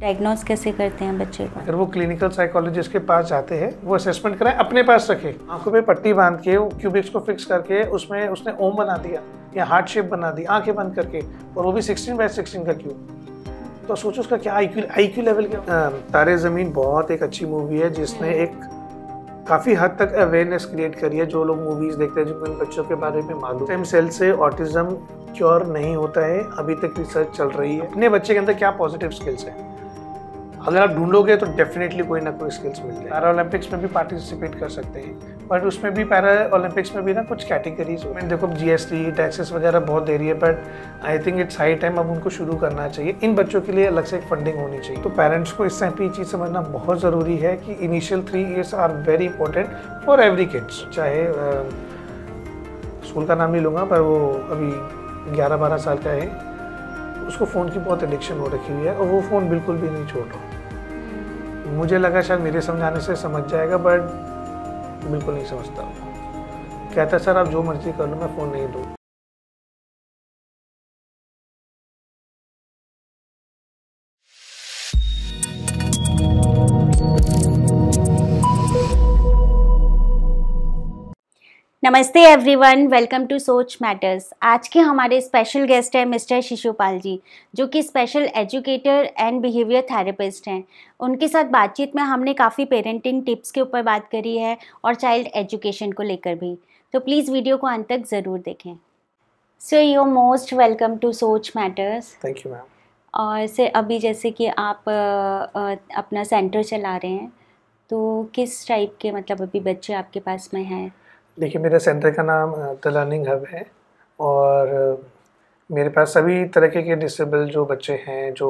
Diagnose कैसे करते हैं बच्चे को? अगर वो क्लिनिकल साइकोलॉजिस्ट के पास जाते हैं, वो असेसमेंट कराएं, अपने पास रखे, आंखों पे पट्टी बांध के क्यूबिक्स को फिक्स करके उसमें उसने ओम बना दिया या हार्ट शेप बना दी आंखें बंद करके, और वो भी 16x16 का क्यूब। तो सोचो उसका क्या आईक्यू लेवल क्या। तारे ज़मीन बहुत एक अच्छी मूवी है जिसने एक काफ़ी हद तक अवेयरनेस क्रिएट करी है। जो लोग मूवीज़ देखते हैं जिनको इन बच्चों के बारे में मालूम, स्टेम सेल से ऑटिज्म क्योर नहीं होता है, अभी तक रिसर्च चल रही है। अपने बच्चे के अंदर क्या पॉजिटिव स्किल्स हैं, अगर आप ढूंढोगे तो डेफिनेटली कोई ना कोई स्किल्स मिल जाए। पैरा ओलंपिक्स में भी पार्टिसिपेट कर सकते हैं, बट उसमें भी पैरा ओलंपिक्स में भी ना कुछ कैटेगरीज में देखो GST टैक्सेस वगैरह बहुत दे रही है, but I think it's high time अब उनको शुरू करना चाहिए। इन बच्चों के लिए अलग से एक फंडिंग होनी चाहिए। तो पेरेंट्स को इस टाइम पे ये चीज़ समझना बहुत ज़रूरी है कि initial 3 years are very important for every kids. चाहे स्कूल का नाम नहीं लूँगा, पर वो अभी 11-12 साल का है, उसको फ़ोन की बहुत एडिक्शन हो रखी हुई है और वो फ़ोन बिल्कुल भी नहीं छोड़ रहा। मुझे लगा शायद मेरे समझाने से समझ जाएगा, बट बिल्कुल नहीं समझता। कहता सर आप जो मर्जी कर लो, मैं फ़ोन नहीं दूँ। नमस्ते everyone, welcome to Soch matters. आज के हमारे स्पेशल गेस्ट हैं मिस्टर शिशुपाल जी, जो कि special educator and behaviour therapist हैं। उनके साथ बातचीत में हमने काफ़ी पेरेंटिंग टिप्स के ऊपर बात करी है और चाइल्ड एजुकेशन को लेकर भी। तो प्लीज़ वीडियो को अंत तक ज़रूर देखें। So you most welcome to Soch matters. Thank you ma'am. और से अभी जैसे कि आप अपना सेंटर चला रहे हैं, तो किस टाइप के मतलब अभी बच्चे आपके पास में हैं? देखिए, मेरे सेंटर का नाम द लर्निंग हब है और मेरे पास सभी तरह के डिसेबल जो बच्चे हैं, जो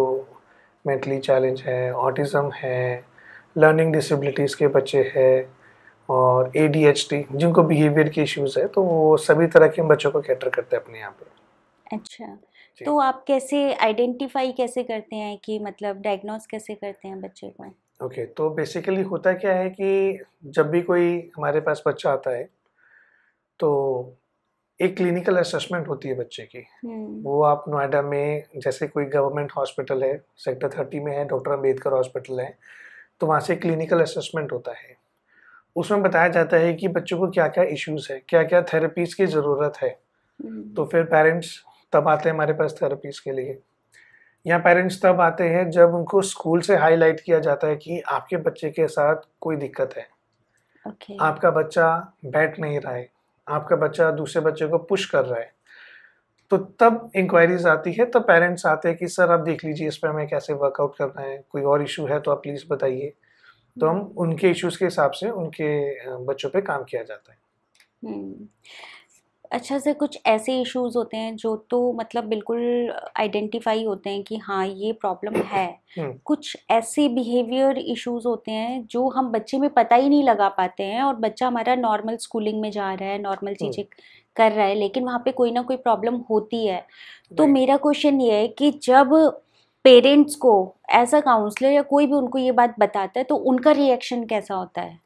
मेंटली चैलेंज है, ऑटिज़म है, लर्निंग डिसेबिलिटीज़ के बच्चे हैं और ADHD जिनको बिहेवियर की इश्यूज़ है, तो वो सभी तरह के बच्चों को कैटर करते हैं अपने यहाँ पे। अच्छा, तो आप कैसे आइडेंटिफाई कैसे करते हैं कि मतलब डायग्नोस कैसे करते हैं बच्चे को? ओके, तो बेसिकली होता क्या है कि जब भी कोई हमारे पास बच्चा आता है, तो एक क्लिनिकल असेसमेंट होती है बच्चे की। वो आप नोएडा में जैसे कोई गवर्नमेंट हॉस्पिटल है, सेक्टर 30 में है, डॉक्टर अंबेडकर हॉस्पिटल है, तो वहाँ से क्लिनिकल असेसमेंट होता है। उसमें बताया जाता है कि बच्चों को क्या क्या इश्यूज़ है, क्या क्या थेरेपीज़ की ज़रूरत है। तो फिर पेरेंट्स तब आते हैं हमारे पास थेरेपीज़ के लिए, या पेरेंट्स तब आते हैं जब उनको स्कूल से हाईलाइट किया जाता है कि आपके बच्चे के साथ कोई दिक्कत है। आपका बच्चा बैठ नहीं रहा है, आपका बच्चा दूसरे बच्चे को पुश कर रहा है, तो तब इंक्वायरीज आती है। तब पेरेंट्स आते हैं कि सर आप देख लीजिए इस पर हमें कैसे वर्कआउट करना है, कोई और इशू है तो आप प्लीज़ बताइए। तो हम उनके इश्यूज़ के हिसाब से उनके बच्चों पे काम किया जाता है। अच्छा से कुछ ऐसे इश्यूज होते हैं जो तो मतलब बिल्कुल आइडेंटिफाई होते हैं कि हाँ ये प्रॉब्लम है। कुछ ऐसे बिहेवियर इश्यूज होते हैं जो हम बच्चे में पता ही नहीं लगा पाते हैं और बच्चा हमारा नॉर्मल स्कूलिंग में जा रहा है, नॉर्मल चीज़ें कर रहा है, लेकिन वहाँ पे कोई ना कोई प्रॉब्लम होती है। तो मेरा क्वेश्चन ये है कि जब पेरेंट्स को एज अ काउंसलर या कोई भी उनको ये बात बताता है तो उनका रिएक्शन कैसा होता है?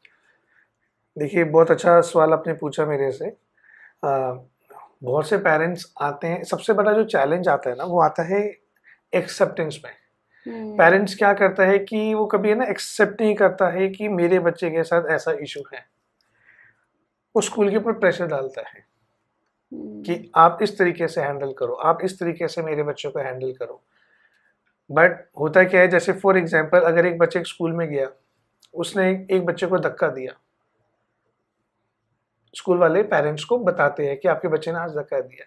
देखिए, बहुत अच्छा सवाल आपने पूछा मेरे से। बहुत से पेरेंट्स आते हैं, सबसे बड़ा जो चैलेंज आता है ना, वो आता है एक्सेप्टेंस में। पेरेंट्स क्या करता है कि वो कभी है ना एक्सेप्ट नहीं करता है कि मेरे बच्चे के साथ ऐसा इशू है। वो स्कूल के ऊपर प्रेशर डालता है कि आप इस तरीके से हैंडल करो, आप इस तरीके से मेरे बच्चों को हैंडल करो। बट होता क्या है, जैसे फॉर एग्जांपल अगर एक बच्चे स्कूल में गया, उसने एक बच्चे को धक्का दिया, स्कूल वाले पेरेंट्स को बताते हैं कि आपके बच्चे ने आज धक्का दिया।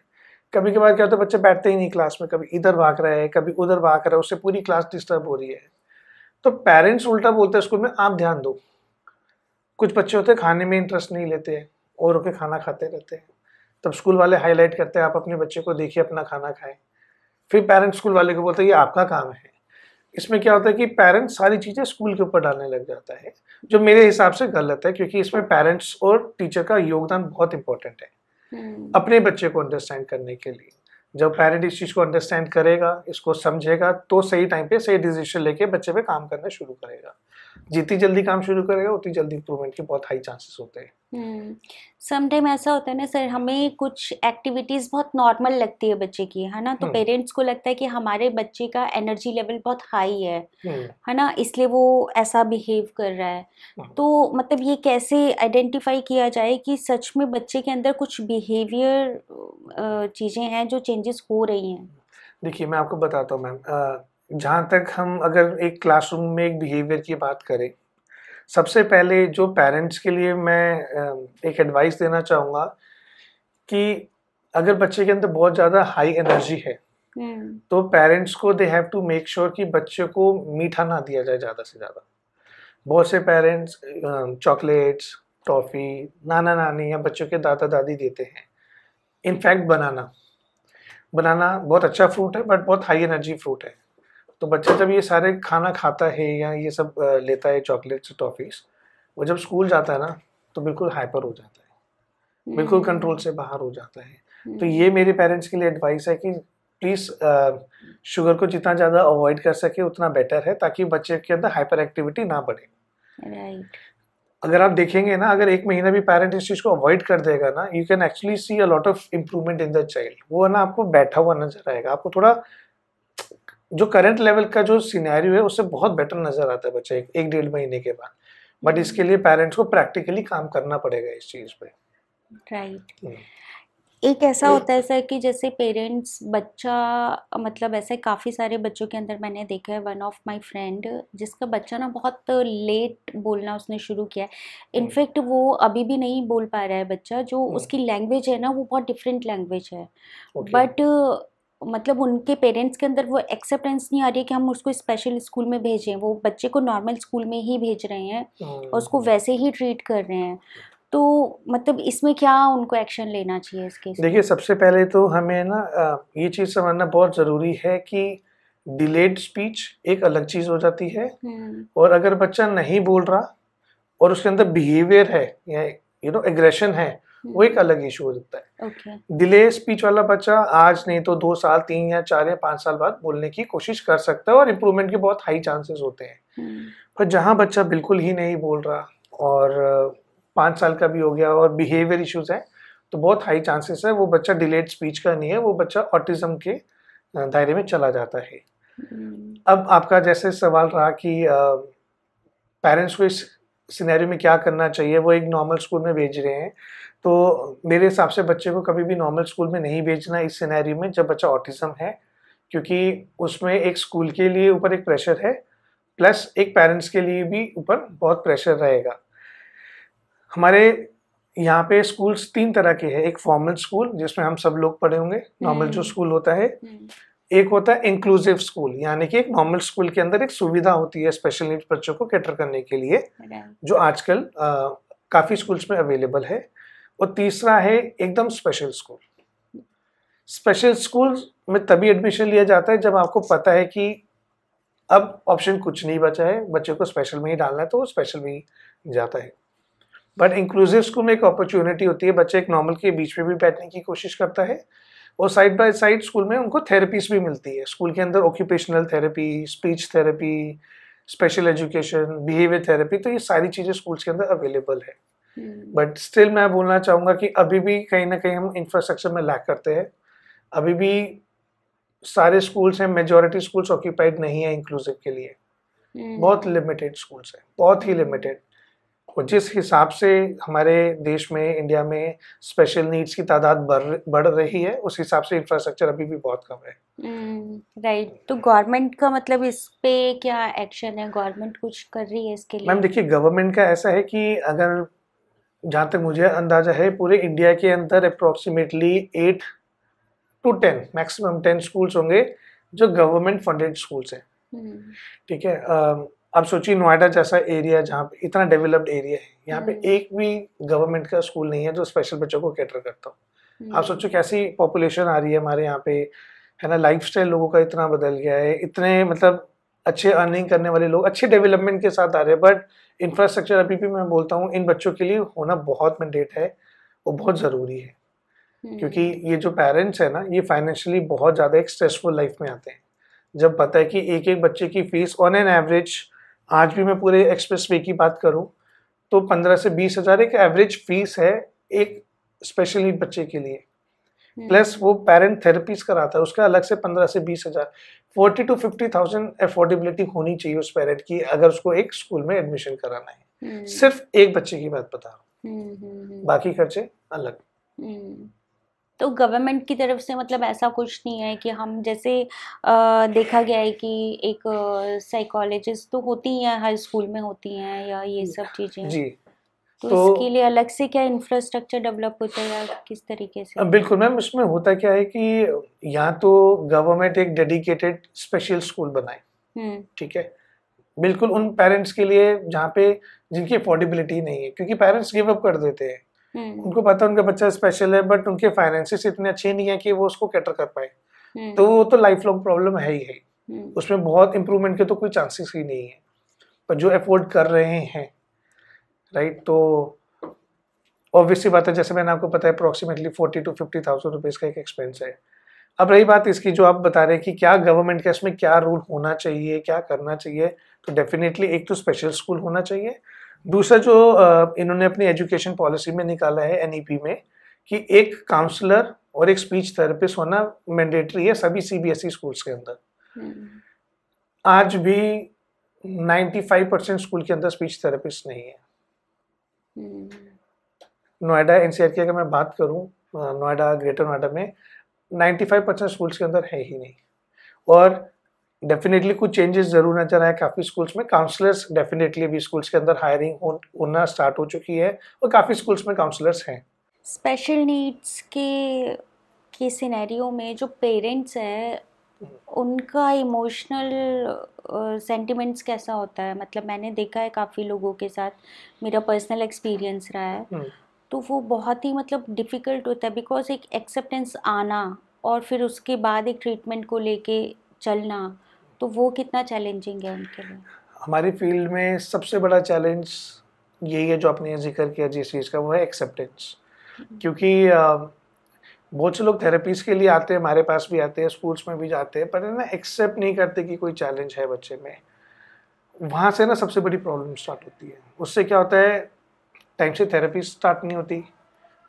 कभी कभार क्या होता है, बच्चे बैठते ही नहीं क्लास में, कभी इधर भाग रहा है, कभी उधर भाग रहा है, उससे पूरी क्लास डिस्टर्ब हो रही है। तो पेरेंट्स उल्टा बोलते हैं स्कूल में, आप ध्यान दो। कुछ बच्चे होते हैं खाने में इंटरेस्ट नहीं लेते हैं और होके खाना खाते रहते हैं, तब स्कूल वाले हाईलाइट करते हैं आप अपने बच्चे को देखिए अपना खाना खाएं। फिर पेरेंट्स स्कूल वाले को बोलते हैं ये आपका काम है। इसमें क्या होता है कि पेरेंट्स सारी चीज़ें स्कूल के ऊपर डालने लग जाता है, जो मेरे हिसाब से गलत है, क्योंकि इसमें पेरेंट्स और टीचर का योगदान बहुत इंपॉर्टेंट है अपने बच्चे को अंडरस्टैंड करने के लिए। जब पेरेंट इस चीज़ को अंडरस्टैंड करेगा, इसको समझेगा, तो सही टाइम पे सही डिसीजन लेके बच्चे पे काम करना शुरू करेगा। जितनी जल्दी काम शुरू करेगा उतनी जल्दी इंप्रूवमेंट के बहुत हाई चांसेस होते हैं। समटाइम ऐसा होता है ना सर, हमें कुछ एक्टिविटीज बहुत नॉर्मल लगती है बच्चे की, है ना, तो पेरेंट्स को लगता है कि हमारे बच्चे का एनर्जी लेवल बहुत हाई है ना, इसलिए वो ऐसा बिहेव कर रहा है। तो मतलब ये कैसे आइडेंटिफाई किया जाए कि सच में बच्चे के अंदर कुछ बिहेवियर चीजें हैं जो चेंजेस हो रही हैं? देखिए मैं आपको बताता हूँ मैम, जहाँ तक हम अगर एक क्लासरूम में एक बिहेवियर की बात करें, सबसे पहले जो पेरेंट्स के लिए मैं एक एडवाइस देना चाहूँगा कि अगर बच्चे के अंदर बहुत ज़्यादा हाई एनर्जी है तो पेरेंट्स को they have to make sure कि बच्चे को मीठा ना दिया जाए ज़्यादा से ज़्यादा। बहुत से पेरेंट्स चॉकलेट्स, टॉफ़ी, नाना नानी या बच्चों के दादा दादी देते हैं। इनफैक्ट बनाना बहुत अच्छा फ्रूट है बट बहुत हाई एनर्जी फ्रूट है। तो बच्चा जब ये सारे खाना खाता है या ये सब लेता है चॉकलेट्स टॉफ़ीज़, वो जब स्कूल जाता है ना तो बिल्कुल हाइपर हो जाता है, बिल्कुल कंट्रोल से बाहर हो जाता है। तो ये मेरे पेरेंट्स के लिए एडवाइस है कि प्लीज़ शुगर को जितना ज़्यादा अवॉइड कर सके उतना बेटर है, ताकि बच्चे के अंदर हाइपर एक्टिविटी ना बढ़े। राइट। अगर आप देखेंगे ना, अगर एक महीना भी पेरेंट इस चीज़ को अवॉइड कर देगा ना, you can actually see a lot of improvement in the child. वो ना आपको बैठा हुआ नजर आएगा, आपको थोड़ा जो करंट लेवल का जो सिनेरियो है उससे बहुत बेटर नजर आता है बच्चा एक डेढ़ महीने के बाद। बट इसके लिए पेरेंट्स को प्रैक्टिकली काम करना पड़ेगा इस चीज़ पे। राइट। एक ऐसा होता है सर कि जैसे पेरेंट्स बच्चा, मतलब ऐसे काफ़ी सारे बच्चों के अंदर मैंने देखा है, वन ऑफ माय फ्रेंड जिसका बच्चा ना बहुत लेट बोलना उसने शुरू किया है। इनफैक्ट वो अभी भी नहीं बोल पा रहा है बच्चा, जो उसकी लैंग्वेज है ना वो बहुत डिफरेंट लैंग्वेज है। बट मतलब उनके पेरेंट्स के अंदर वो एक्सेप्टेंस नहीं आ रही है कि हम उसको स्पेशल स्कूल में भेजें। वो बच्चे को नॉर्मल स्कूल में ही भेज रहे हैं और उसको वैसे ही ट्रीट कर रहे हैं। तो मतलब इसमें क्या उनको एक्शन लेना चाहिए इसके? देखिए सबसे पहले तो हमें ना ये चीज़ समझना बहुत ज़रूरी है कि डिलेड स्पीच एक अलग चीज़ हो जाती है, और अगर बच्चा नहीं बोल रहा और उसके अंदर बिहेवियर है या एग्रेशन है, वो एक अलग इशू हो जाता है। डिले स्पीच वाला बच्चा आज नहीं तो 2 साल, 3 या 4 या 5 साल बाद बोलने की कोशिश कर सकता है और इम्प्रूवमेंट के बहुत हाई चांसेस होते हैं। पर जहाँ बच्चा बिल्कुल ही नहीं बोल रहा और 5 साल का भी हो गया और बिहेवियर इश्यूज है, तो बहुत हाई चांसेस है वो बच्चा डिलेड स्पीच का नहीं है, वो बच्चा ऑटिज्म के दायरे में चला जाता है। अब आपका जैसे सवाल रहा कि पेरेंट्स को इस सिनेरियो में क्या करना चाहिए, वो एक नॉर्मल स्कूल में भेज रहे हैं, तो मेरे हिसाब से बच्चे को कभी भी नॉर्मल स्कूल में नहीं भेजना इस सिनेरियो में जब बच्चा ऑटिज्म है, क्योंकि उसमें एक स्कूल के लिए ऊपर एक प्रेशर है, प्लस एक पेरेंट्स के लिए भी ऊपर बहुत प्रेशर रहेगा। हमारे यहाँ पे स्कूल्स 3 तरह के हैं। एक फॉर्मल स्कूल जिसमें हम सब लोग पढ़े होंगे, नॉर्मल जो स्कूल होता है। एक होता है इंक्लूसिव स्कूल, यानी कि एक नॉर्मल स्कूल के अंदर एक सुविधा होती है स्पेशल नीड्स बच्चों को कैटर करने के लिए, जो आजकल काफ़ी स्कूल्स में अवेलेबल है। और तीसरा है एकदम स्पेशल स्कूल। स्पेशल स्कूल में तभी एडमिशन लिया जाता है जब आपको पता है कि अब ऑप्शन कुछ नहीं बचा है, बच्चे को स्पेशल में ही डालना है, तो वो स्पेशल में ही जाता है। बट इंक्लूसिव स्कूल में एक अपॉर्चुनिटी होती है, बच्चे एक नॉर्मल के बीच में भी बैठने की कोशिश करता है, और साइड बाय साइड स्कूल में उनको थेरेपीज भी मिलती है। स्कूल के अंदर occupational therapy, speech therapy, special education, behaviour therapy, तो ये सारी चीज़ें स्कूल्स के अंदर अवेलेबल है। बट स्टिल मैं बोलना चाहूँगा कि अभी भी कहीं ना कहीं हम इंफ्रास्ट्रक्चर में लैक करते हैं। अभी भी सारे स्कूल्स हैं, मेजॉरिटी स्कूल्स ऑक्यूपाइड नहीं है इंक्लूसिव के लिए, बहुत लिमिटेड स्कूल्स हैं, बहुत ही लिमिटेड। और जिस हिसाब से हमारे देश में, इंडिया में स्पेशल नीड्स की तादाद बढ़ रही है, उस हिसाब से इंफ्रास्ट्रक्चर अभी भी बहुत कम है। राइट। तो गवर्नमेंट का मतलब इस पे क्या एक्शन है? गवर्नमेंट कुछ कर रही है इसके लिए? मैम देखिए, गवर्नमेंट का ऐसा है कि अगर जहाँ तक मुझे अंदाजा है, पूरे इंडिया के अंदर अप्रोक्सीमेटली 8 to 10 मैक्सिमम 10 स्कूल्स होंगे जो गवर्नमेंट फंडेड स्कूल्स हैं। ठीक है, अब सोचिए नोएडा जैसा एरिया जहाँ पे इतना डेवलप्ड एरिया है, यहाँ पे एक भी गवर्नमेंट का स्कूल नहीं है जो स्पेशल बच्चों को कैटर करता हो। आप सोचो कैसी पॉपुलेशन आ रही है हमारे यहाँ पे, है ना। लाइफस्टाइल लोगों का इतना बदल गया है, इतने मतलब अच्छे अर्निंग करने वाले लोग अच्छे डेवलपमेंट के साथ आ रहे हैं, बट इंफ्रास्ट्रक्चर अभी भी मैं बोलता हूँ इन बच्चों के लिए होना बहुत मैंडेट है, वो बहुत ज़रूरी है। क्योंकि ये जो पेरेंट्स है ना, ये फाइनेंशियली बहुत ज़्यादा एक स्ट्रेसफुल लाइफ में आते हैं, जब पता है कि एक एक बच्चे की फीस ऑन एन एवरेज, आज भी मैं पूरे एक्सप्रेस वे की बात करूँ तो 15 से 20 हजार एक एवरेज फीस है एक स्पेशल नीड बच्चे के लिए। प्लस वो पेरेंट थेरेपीज कराता है, उसका अलग से 15 से 20 हजार, 40 to 50,000 अफोर्डेबिलिटी होनी चाहिए उस पेरेंट की अगर उसको एक स्कूल में एडमिशन कराना है। सिर्फ एक बच्चे की बात बता रहा हूँ, बाकी खर्चे अलग। तो गवर्नमेंट की तरफ से मतलब ऐसा कुछ नहीं है कि हम जैसे देखा गया है कि एक साइकोलॉजिस्ट तो होती हैं, हर स्कूल में होती हैं या ये सब चीज़ें जी, तो इसके लिए अलग से क्या इंफ्रास्ट्रक्चर डेवलप होता है या किस तरीके से? बिल्कुल मैम, इसमें होता क्या है कि यहाँ तो गवर्नमेंट एक डेडिकेटेड स्पेशल स्कूल बनाए, ठीक है, बिल्कुल उन पेरेंट्स के लिए जहाँ पे जिनकी अफोर्डेबिलिटी नहीं है, क्योंकि पेरेंट्स गिव अप कर देते हैं, उनको पता है उनका बच्चा स्पेशल है बट उनके फाइनेंसेस इतने अच्छे नहीं है कि वो उसको कैटर कर पाए, तो वो तो लाइफ लॉन्ग प्रॉब्लम है ही है, उसमें बहुत इंप्रूवमेंट के तो कोई चांसेस ही नहीं है। पर जो अफोर्ड कर रहे हैं राइट, तो ऑब्वियसली बात है, जैसे मैंने आपको पता है अप्रोक्सीमेटली 40 to 50,000 रुपीज़ का एक एक्सपेंस है। अब रही बात इसकी जो आप बता रहे हैं कि क्या गवर्नमेंट का इसमें क्या रूल होना चाहिए, क्या करना चाहिए, तो डेफिनेटली एक तो स्पेशल स्कूल होना चाहिए, दूसरा जो इन्होंने अपनी एजुकेशन पॉलिसी में निकाला है एनईपी में कि एक काउंसलर और एक स्पीच थेरेपिस्ट होना मैंडेटरी है सभी सीबीएसई स्कूल्स के अंदर। आज भी 95% स्कूल के अंदर स्पीच थेरेपिस्ट नहीं है। नोएडा एनसीआर की अगर मैं बात करूं, नोएडा ग्रेटर नोएडा में 95% स्कूल्स के अंदर है ही नहीं, और डेफिनेटली कुछ चेंजेस जरूर नजर आए काफ़ी स्कूल्स में। काउंसलर्स डेफिनेटली भी स्कूल्स के अंदर हायरिंग होना स्टार्ट हो चुकी है और काफ़ी स्कूल्स में काउंसलर्स हैं। स्पेशल नीड्स के सिनेरियो में जो पेरेंट्स हैं उनका इमोशनल सेंटिमेंट्स कैसा होता है? मतलब मैंने देखा है काफ़ी लोगों के साथ, मेरा पर्सनल एक्सपीरियंस रहा है, तो वो बहुत ही मतलब डिफ़िकल्ट होता है बिकॉज एक एक्सेप्टेंस आना और फिर उसके बाद एक ट्रीटमेंट को लेके चलना, तो वो कितना चैलेंजिंग है उनके लिए। हमारी फील्ड में सबसे बड़ा चैलेंज यही है जो आपने जिक्र किया जिस चीज़ का, वो है एक्सेप्टेंस। क्योंकि बहुत से लोग थेरेपीज़ के लिए आते हैं, हमारे पास भी आते हैं, स्कूल्स में भी जाते हैं, पर ना एक्सेप्ट नहीं करते कि कोई चैलेंज है बच्चे में। वहाँ से ना सबसे बड़ी प्रॉब्लम स्टार्ट होती है। उससे क्या होता है, टाइम से थेरेपी स्टार्ट नहीं होती,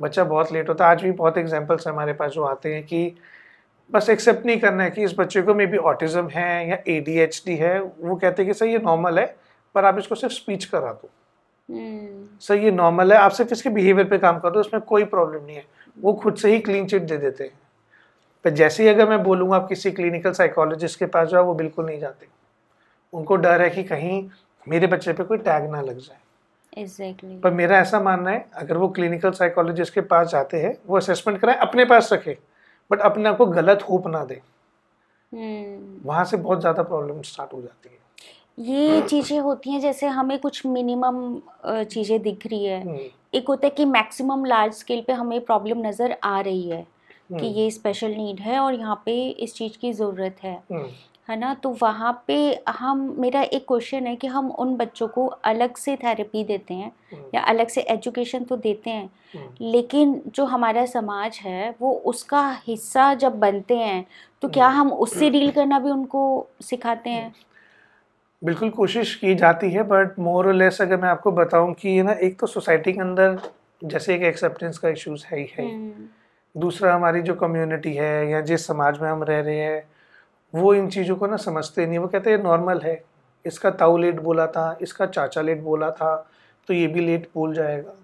बच्चा बहुत लेट होता है। आज भी बहुत एग्जांपल्स हैं हमारे पास जो आते हैं कि बस एक्सेप्ट नहीं करना है कि इस बच्चे को मे बी ऑटिज्म है या ADHD है। वो कहते हैं कि सर ये नॉर्मल है, पर आप इसको सिर्फ स्पीच करा दो। सर ये नॉर्मल है, आप सिर्फ इसके बिहेवियर पे काम कर दो, इसमें कोई प्रॉब्लम नहीं है। वो खुद से ही क्लीन चिट दे देते हैं। पर जैसे ही अगर मैं बोलूँगा आप किसी क्लिनिकल साइकोलॉजिस्ट के पास जाओ, वो बिल्कुल नहीं जाते। उनको डर है कि कहीं मेरे बच्चे पे कोई टैग ना लग जाए। Exactly. पर मेरा ऐसा मानना है, अगर वो क्लिनिकल साइकोलॉजिस्ट के पास जाते हैं, वो असेसमेंट कराए, अपने पास रखे, बट अपने आप को गलत होप ना दे। वहाँ से बहुत ज़्यादा प्रॉब्लम स्टार्ट हो जाती है। ये चीज़ें होती हैं जैसे हमें कुछ मिनिमम चीज़ें दिख रही है, एक होता है कि मैक्सिमम लार्ज स्केल पे हमें प्रॉब्लम नज़र आ रही है कि ये स्पेशल नीड है और यहाँ पे इस चीज़ की ज़रूरत है ना। तो वहाँ पे मेरा एक क्वेश्चन है कि हम उन बच्चों को अलग से थेरेपी देते हैं या अलग से एजुकेशन तो देते हैं, लेकिन जो हमारा समाज है वो उसका हिस्सा जब बनते हैं तो क्या हम उससे डील करना भी उनको सिखाते हैं? बिल्कुल कोशिश की जाती है, बट मोर और लेस अगर मैं आपको बताऊं कि ना, एक तो सोसाइटी के अंदर जैसे एक एक्सेप्टेंस का इश्यूज है ही है, दूसरा हमारी जो कम्युनिटी है या जिस समाज में हम रह रहे हैं वो इन चीज़ों को ना समझते नहीं। वो कहते हैं नॉर्मल है, इसका ताऊ लेट बोला था, इसका चाचा लेट बोला था, तो ये भी लेट बोल जाएगा,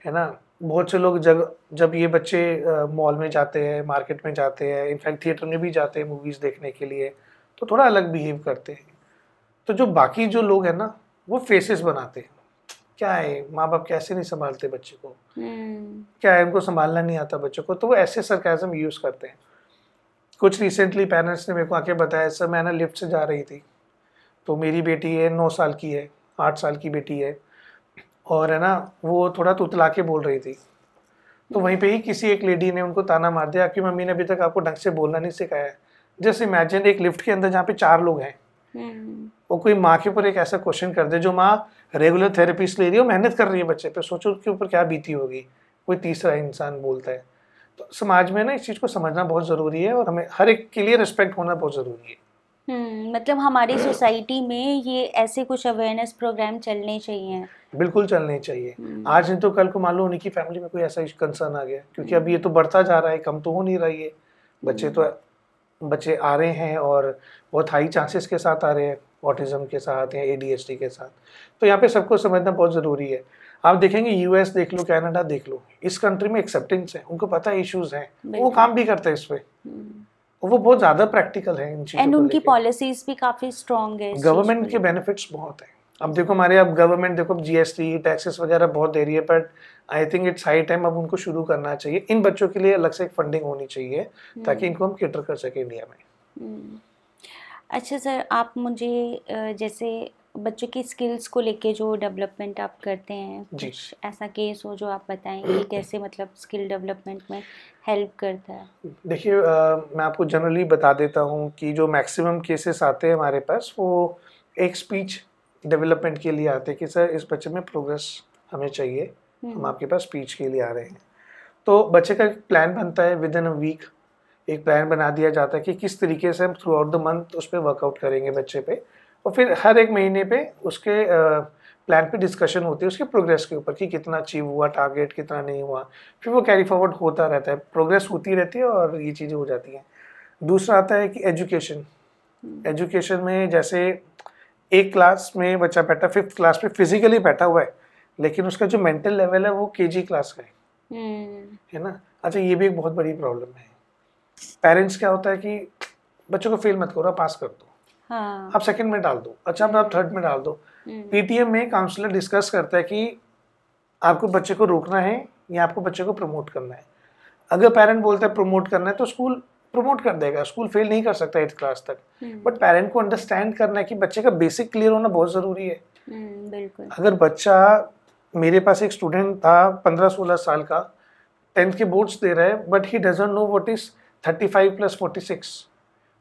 है ना। बहुत से लोग जब ये बच्चे मॉल में जाते हैं, मार्केट में जाते हैं, इनफैक्ट थिएटर में भी जाते हैं मूवीज़ देखने के लिए, तो थोड़ा अलग बिहेव करते हैं। तो जो बाकी जो लोग हैं ना, वो फेसेस बनाते हैं, क्या है माँ बाप कैसे नहीं संभालते बच्चे को, क्या है उनको संभालना नहीं आता बच्चों को, तो वो ऐसे सरकाज़म यूज़ करते हैं। कुछ रिसेंटली पेरेंट्स ने मेरे को आके बताया, सर मैं ना लिफ्ट से जा रही थी, तो मेरी बेटी है 9 साल की है, 8 साल की बेटी है, और है ना वो थोड़ा तुतला के बोल रही थी, तो वहीं पे ही किसी एक लेडी ने उनको ताना मार दिया, आपकी मम्मी ने अभी तक आपको ढंग से बोलना नहीं सिखाया। जस्ट इमेजिन एक लिफ्ट के अंदर जहाँ पे 4 लोग हैं, वो कोई माँ के ऊपर एक ऐसा क्वेश्चन कर दे, जो माँ रेगुलर थेरेपिस्ट ले रही है, मेहनत कर रही है बच्चे पे, सोचो उसके ऊपर क्या बीती होगी। कोई तीसरा इंसान बोलता है। तो समाज में ना इस चीज़ को समझना बहुत ज़रूरी है और हमें हर एक के लिए रिस्पेक्ट होना बहुत ज़रूरी है। मतलब हमारी सोसाइटी में ये ऐसे कुछ अवेयरनेस प्रोग्राम चलने चाहिए। बिल्कुल चलने चाहिए। आज नहीं तो कल को मान लो उन्हीं की फैमिली में कोई ऐसा कंसर्न आ गया, क्योंकि अब ये तो बढ़ता जा रहा है, कम तो हो नहीं रही है। बच्चे आ रहे हैं और बहुत हाई चांसेस के साथ आ रहे हैं, ऑटिज्म के साथ या ADHD के साथ। तो यहाँ पे सबको समझना बहुत ज़रूरी है। आप देखेंगे US देख लो, कनाडा देख लो, इस कंट्री में एक्सेप्टेंस है, उनको पता है इश्यूज हैं, वो काम भी करते हैं इस पे, वो बहुत ज़्यादा प्रैक्टिकल है इन चीज़ों को लेके। उनकी पॉलिसीज भी काफ़ी स्ट्रॉन्ग है, गवर्नमेंट के बेनिफिट्स बहुत हैं। अब देखो हमारे, अब गवर्नमेंट देखो GST टैक्सेस वगैरह बहुत दे रही है, but I think it's high time अब उनको शुरू करना चाहिए। इन बच्चों के लिए अलग से एक फंडिंग होनी चाहिए ताकि इनको हम कैटर कर सके इंडिया में। अच्छा सर, आप मुझे जैसे बच्चों की स्किल्स को लेके जो डेवलपमेंट आप करते हैं, कुछ ऐसा केस हो जो आप बताएंगे कैसे मतलब स्किल डेवलपमेंट में हेल्प करता है? देखिए, मैं आपको जनरली बता देता हूँ कि जो मैक्सिमम केसेस आते हैं हमारे पास, वो एक स्पीच डेवलपमेंट के लिए आते हैं कि सर इस बच्चे में प्रोग्रेस हमें चाहिए, हम आपके पास स्पीच के लिए आ रहे हैं। तो बच्चे का एक प्लान बनता है, विद इन अ वीक एक प्लान बना दिया जाता है कि किस तरीके से हम थ्रू आउट द मंथ उस पर वर्कआउट करेंगे बच्चे पे, और फिर हर एक महीने पे उसके प्लान पे डिस्कशन होती है उसके प्रोग्रेस के ऊपर कि कितना अचीव हुआ, टारगेट कितना नहीं हुआ, फिर वो कैरी फॉरवर्ड होता रहता है, प्रोग्रेस होती रहती है और ये चीज़ें हो जाती हैं। दूसरा आता है कि एजुकेशन में जैसे एक क्लास में बच्चा बैठा, 5th क्लास में फिजिकली बैठा हुआ है, लेकिन उसका जो मेंटल लेवल है वो KG क्लास का है ना। अच्छा, ये भी एक बहुत बड़ी प्रॉब्लम है। पेरेंट्स क्या होता है कि बच्चों को फेल मत करो, पास कर दो, हाँ। आप सेकंड में डाल दो, अच्छा आप थर्ड में डाल दो। PTM में काउंसलर डिस्कस करता है कि आपको बच्चे को रोकना है या आपको बच्चे को प्रमोट करना है। अगर पेरेंट बोलता है प्रमोट करना है तो स्कूल प्रमोट कर देगा, स्कूल फेल नहीं कर सकता 8th क्लास तक। बट पेरेंट को अंडरस्टैंड करना है कि बच्चे का बेसिक क्लियर होना बहुत ज़रूरी है। बिल्कुल। अगर बच्चा, मेरे पास एक स्टूडेंट था 15-16 साल का, 10th के बोर्ड्स दे रहा है, but he doesn't know what is 35 + 46,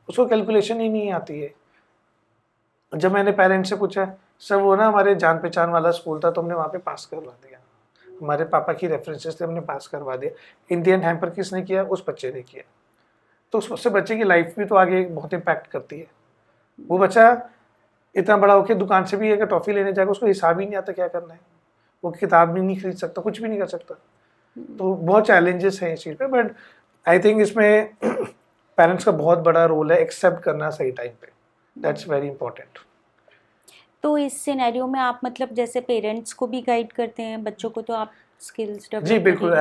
उसको कैलकुलेशन ही नहीं आती है। जब मैंने पेरेंट्स से पूछा, सर वो ना हमारे जान पहचान वाला स्कूल था तो हमने वहाँ पे पास करवा दिया, हमारे पापा की रेफरेंसेस थे, हमने पास करवा दिया। इंडियन हैम्पर किसने किया? उस बच्चे ने किया। तो उससे बच्चे की लाइफ भी तो आगे बहुत इम्पैक्ट करती है। वो बच्चा इतना बड़ा होकर दुकान से भी अगर टॉफ़ी लेने जाएगा, उसको हिसाब ही नहीं आता क्या करना है, वो किताब भी नहीं खरीद सकता, कुछ भी नहीं कर सकता। तो बहुत चैलेंजेस हैं इस चीज़ पे, बट आई थिंक इसमें पेरेंट्स का बहुत बड़ा रोल है, एक्सेप्ट करना सही टाइम पे, दैट्स वेरी इंपॉर्टेंट। तो इस सिनेरियो में आप मतलब जैसे पेरेंट्स को भी गाइड करते हैं बच्चों को, तो आप स्किल्स डेवलप? जी बिल्कुल,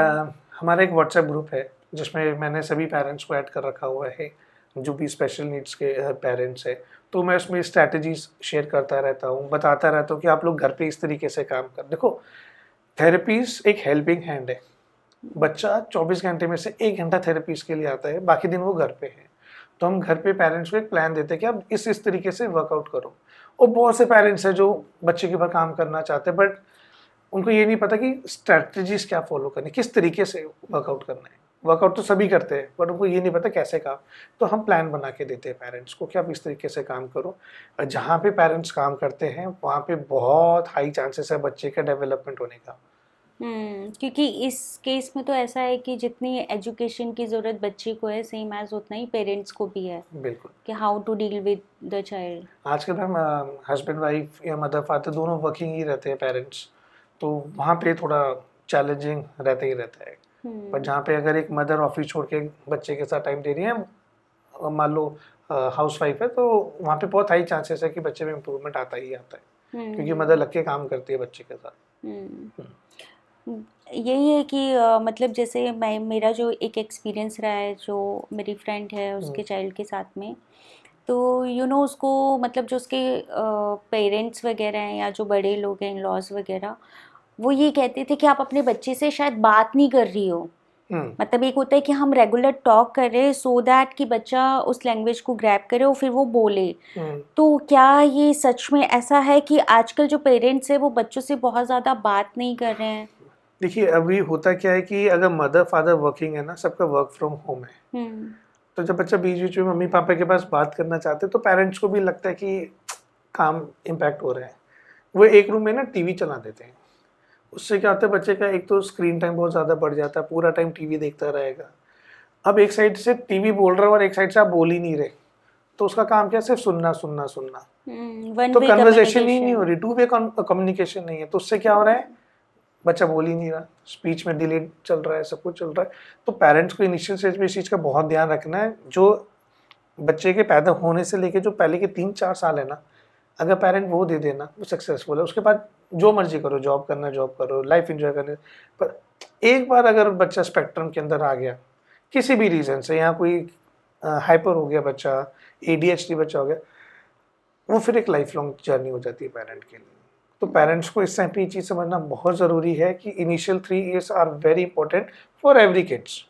हमारा एक व्हाट्सएप ग्रुप है जिसमें मैंने सभी पेरेंट्स को ऐड कर रखा हुआ है, जो भी स्पेशल नीड्स के पेरेंट्स है। तो मैं उसमें स्ट्रैटेजीज शेयर करता रहता हूँ, बताता रहता हूँ कि आप लोग घर पे इस तरीके से काम कर। देखो, थेरेपीज एक हेल्पिंग हैंड है। बच्चा 24 घंटे में से 1 घंटा थेरेपीज के लिए आता है, बाकी दिन वो घर पे है। तो हम घर पे पेरेंट्स को एक प्लान देते हैं कि आप इस तरीके से वर्कआउट करो। और बहुत से पेरेंट्स हैं जो बच्चे के ऊपर काम करना चाहते हैं, बट उनको ये नहीं पता कि स्ट्रैटेजीज क्या फॉलो करनी, किस तरीके से वर्कआउट करना है। वर्कआउट तो सभी करते हैं, बट उनको ये नहीं पता कैसे काम। तो हम प्लान बना के देते हैं पेरेंट्स को कि आप इस तरीके से काम करो। और जहाँ पे पेरेंट्स काम करते हैं वहाँ पे बहुत हाई चांसेस है बच्चे का डेवलपमेंट होने का। क्योंकि इस केस में तो ऐसा है कि जितनी एजुकेशन की ज़रूरत बच्चे को है, सेम एज उतना ही पेरेंट्स को भी है। बिल्कुल, कि how to deal with the child. आजकल मैम हस्बैंड वाइफ या मदर फादर दोनों वर्किंग ही रहते हैं पेरेंट्स, तो वहाँ पे थोड़ा चैलेंजिंग रहता ही रहता है। पर जहाँ पे अगर एक मदर ऑफिस छोड़ के बच्चे के साथ टाइम दे रही है, मान लो हाउस वाइफ है, तो वहाँ पे बहुत हाई चांसेस है कि बच्चे में इम्प्रूवमेंट आता ही आता है, क्योंकि मदर लग के काम करती है बच्चे के साथ। यही है कि मतलब जैसे मेरा जो एक एक्सपीरियंस रहा है, जो मेरी फ्रेंड है उसके चाइल्ड के साथ में, तो उसको मतलब जो उसके पेरेंट्स वगैरह हैं या जो बड़े लोग हैं, इन लॉज वगैरह, वो ये कहते थे कि आप अपने बच्चे से शायद बात नहीं कर रही हो। मतलब एक होता है कि हम रेगुलर टॉक कर रहे हैं सो दैट कि बच्चा उस लैंग्वेज को ग्रैब करे और फिर वो बोले। तो क्या ये सच में ऐसा है कि आजकल जो पेरेंट्स हैं वो बच्चों से बहुत ज़्यादा बात नहीं कर रहे हैं? देखिए, अभी होता क्या है कि अगर मदर फादर वर्किंग है ना, सबका वर्क फ्रॉम होम है, तो जब बच्चा बीच बीच में मम्मी पापा के पास बात करना चाहते हैं तो पेरेंट्स को भी लगता है कि काम इम्पैक्ट हो रहा है। वो एक रूम में ना टीवी चला देते हैं, उससे क्या होता है बच्चे का एक तो स्क्रीन टाइम बहुत ज़्यादा बढ़ जाता है, पूरा टाइम टीवी देखता रहेगा। अब एक साइड से टीवी बोल रहा है और एक साइड से आप बोल ही नहीं रहे, तो उसका काम क्या है, सिर्फ सुनना सुनना सुनना, तो कन्वर्सेशन ही नहीं हो रही, टू वे कम्युनिकेशन नहीं है। तो उससे क्या हो रहा है, बच्चा बोल ही नहीं रहा, स्पीच में डिले चल रहा है, सब कुछ चल रहा है। तो पेरेंट्स को इनिशियल स्टेज में इस चीज़ का बहुत ध्यान रखना है। जो बच्चे के पैदा होने से लेके जो पहले के 3-4 साल है ना, अगर पेरेंट वो दे देना, वो सक्सेसफुल है। उसके बाद जो मर्जी करो, जॉब करना जॉब करो, लाइफ एंजॉय करने। पर एक बार अगर बच्चा स्पेक्ट्रम के अंदर आ गया किसी भी रीज़न से, यहाँ कोई हाइपर हो गया बच्चा, ADHD बच्चा हो गया, वो फिर एक लाइफ लॉन्ग जर्नी हो जाती है पेरेंट के लिए। तो पेरेंट्स को इस टाइम पे ये चीज़ समझना बहुत ज़रूरी है कि initial 3 years are very important for every kids,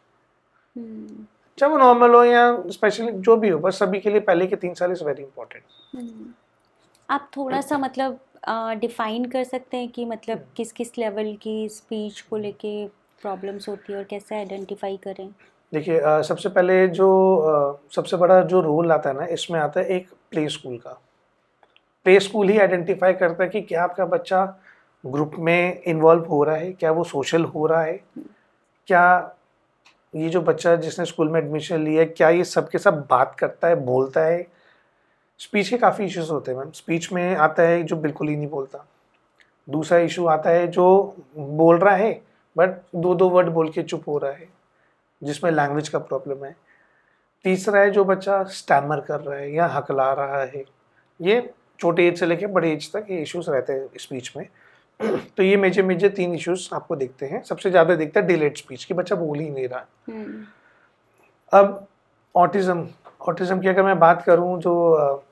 चाहे वो नॉर्मल हो या स्पेशली जो भी हो, बस सभी के लिए पहले के 3 साल इज़ वेरी इंपॉर्टेंट। आप थोड़ा सा मतलब डिफाइन कर सकते हैं कि मतलब किस किस लेवल की स्पीच को लेके प्रॉब्लम्स होती है और कैसे आइडेंटिफाई करें? देखिए, सबसे पहले जो सबसे बड़ा जो रोल आता है ना, इसमें आता है एक प्ले स्कूल का। प्ले स्कूल ही आइडेंटिफाई करता है कि क्या आपका बच्चा ग्रुप में इन्वॉल्व हो रहा है, क्या वो सोशल हो रहा है, क्या ये जो बच्चा जिसने स्कूल में एडमिशन लिया है, क्या ये सबके सब बात करता है, बोलता है। स्पीच के काफ़ी इश्यूज होते हैं मैम। स्पीच में आता है जो बिल्कुल ही नहीं बोलता, दूसरा इशू आता है जो बोल रहा है बट 2-2 वर्ड बोल के चुप हो रहा है, जिसमें लैंग्वेज का प्रॉब्लम है। तीसरा है जो बच्चा स्टैमर कर रहा है या हकला रहा है। ये छोटे एज से लेकर बड़े एज तक ये इश्यूज रहते हैं स्पीच में। तो ये मेजर 3 इश्यूज आपको दिखते हैं। सबसे ज़्यादा दिखता है डिलेड स्पीच, कि बच्चा बोल ही नहीं रहा। अब ऑटिज्म की अगर मैं बात करूं, जो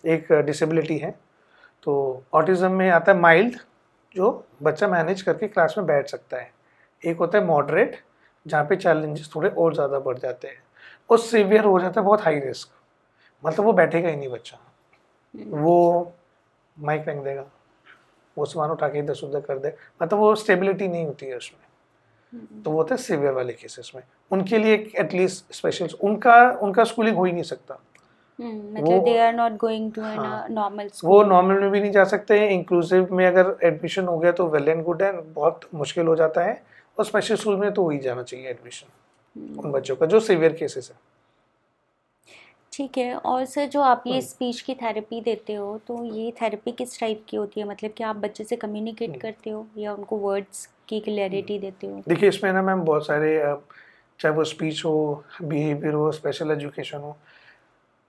एक डिसेबिलिटी है, तो ऑटिज्म में आता है माइल्ड, जो बच्चा मैनेज करके क्लास में बैठ सकता है। एक होता है मॉडरेट, जहाँ पे चैलेंजेस थोड़े और ज़्यादा बढ़ जाते हैं। और सीवियर हो जाता है बहुत हाई रिस्क, मतलब वो बैठेगा ही नहीं बच्चा, वो माइक फेंक देगा, वो सामान उठा के इधर उधर कर दे, मतलब वो स्टेबिलिटी नहीं होती है उसमें। तो वो होता है सीवियर वाले केसेस में। उनके लिए एटलीस्ट स्पेशल उनका स्कूलिंग हो ही नहीं सकता। मतलब they are not going to normal school, वो नॉर्मल में भी नहीं जा सकते हैं। इंक्लूसिव में अगर एडमिशन हो गया तो वेल एंड गुड है, बहुत मुश्किल हो जाता है। और स्पेशल स्कूल में तो हो ही जाना चाहिए एडमिशन उन बच्चों का जो सीवियर केसेस है। ठीक है। और सर, जो आप ये स्पीच की थेरेपी देते हो, तो ये थेरेपी किस टाइप की होती है? मतलब क्या आप बच्चे से कम्युनिकेट करते हो या उनको वर्ड्स की क्लैरिटी देते हो? देखिए, इसमें ना मैम बहुत सारे, चाहे वो स्पीच हो, बिहेवियर हो, स्पेशल एजुकेशन हो,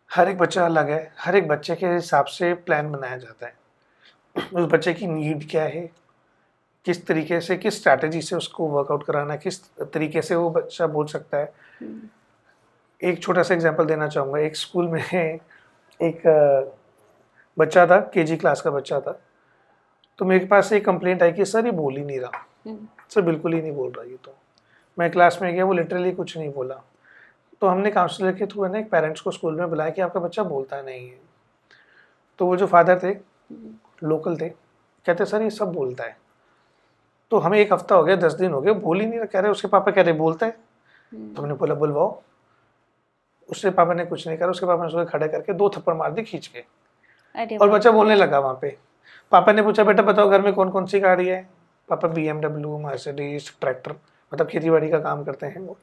हर एक बच्चा अलग है। हर एक बच्चे के हिसाब से प्लान बनाया जाता है। उस बच्चे की नीड क्या है, किस तरीके से, किस स्ट्रैटेजी से उसको वर्कआउट कराना है, किस तरीके से वो बच्चा बोल सकता है। एक छोटा सा एग्जांपल देना चाहूँगा। एक स्कूल में एक बच्चा था, KG क्लास का बच्चा था। तो मेरे पास एक कंप्लेंट आई कि सर ये बोल ही नहीं रहा, सर बिल्कुल ही नहीं बोल रहा ये। तो मैं क्लास में गया, वो लिटरली कुछ नहीं बोला। तो हमने काउंसलर के थ्रू है ना एक पेरेंट्स को स्कूल में बुलाया कि आपका बच्चा बोलता नहीं है। तो वो जो फादर थे, लोकल थे, कहते सर ये सब बोलता है। तो हमें 1 हफ्ता हो गया, 10 दिन हो गए, बोल ही नहीं रहा। कह रहे उसके पापा कह रहे बोलता है। तो हमने बोला बुलवाओ। उससे पापा ने कुछ नहीं करा। उसके पापा ने उसको खड़ा करके 2 थप्पड़ मार दी खींच के, और बच्चा बोलने लगा वहाँ पे। पापा ने पूछा बेटा बताओ घर में कौन कौन सी गाड़ी है? पापा BMW, मर्सिडीज, ट्रैक्टर, मतलब खेती बाड़ी का काम करते हैं वो।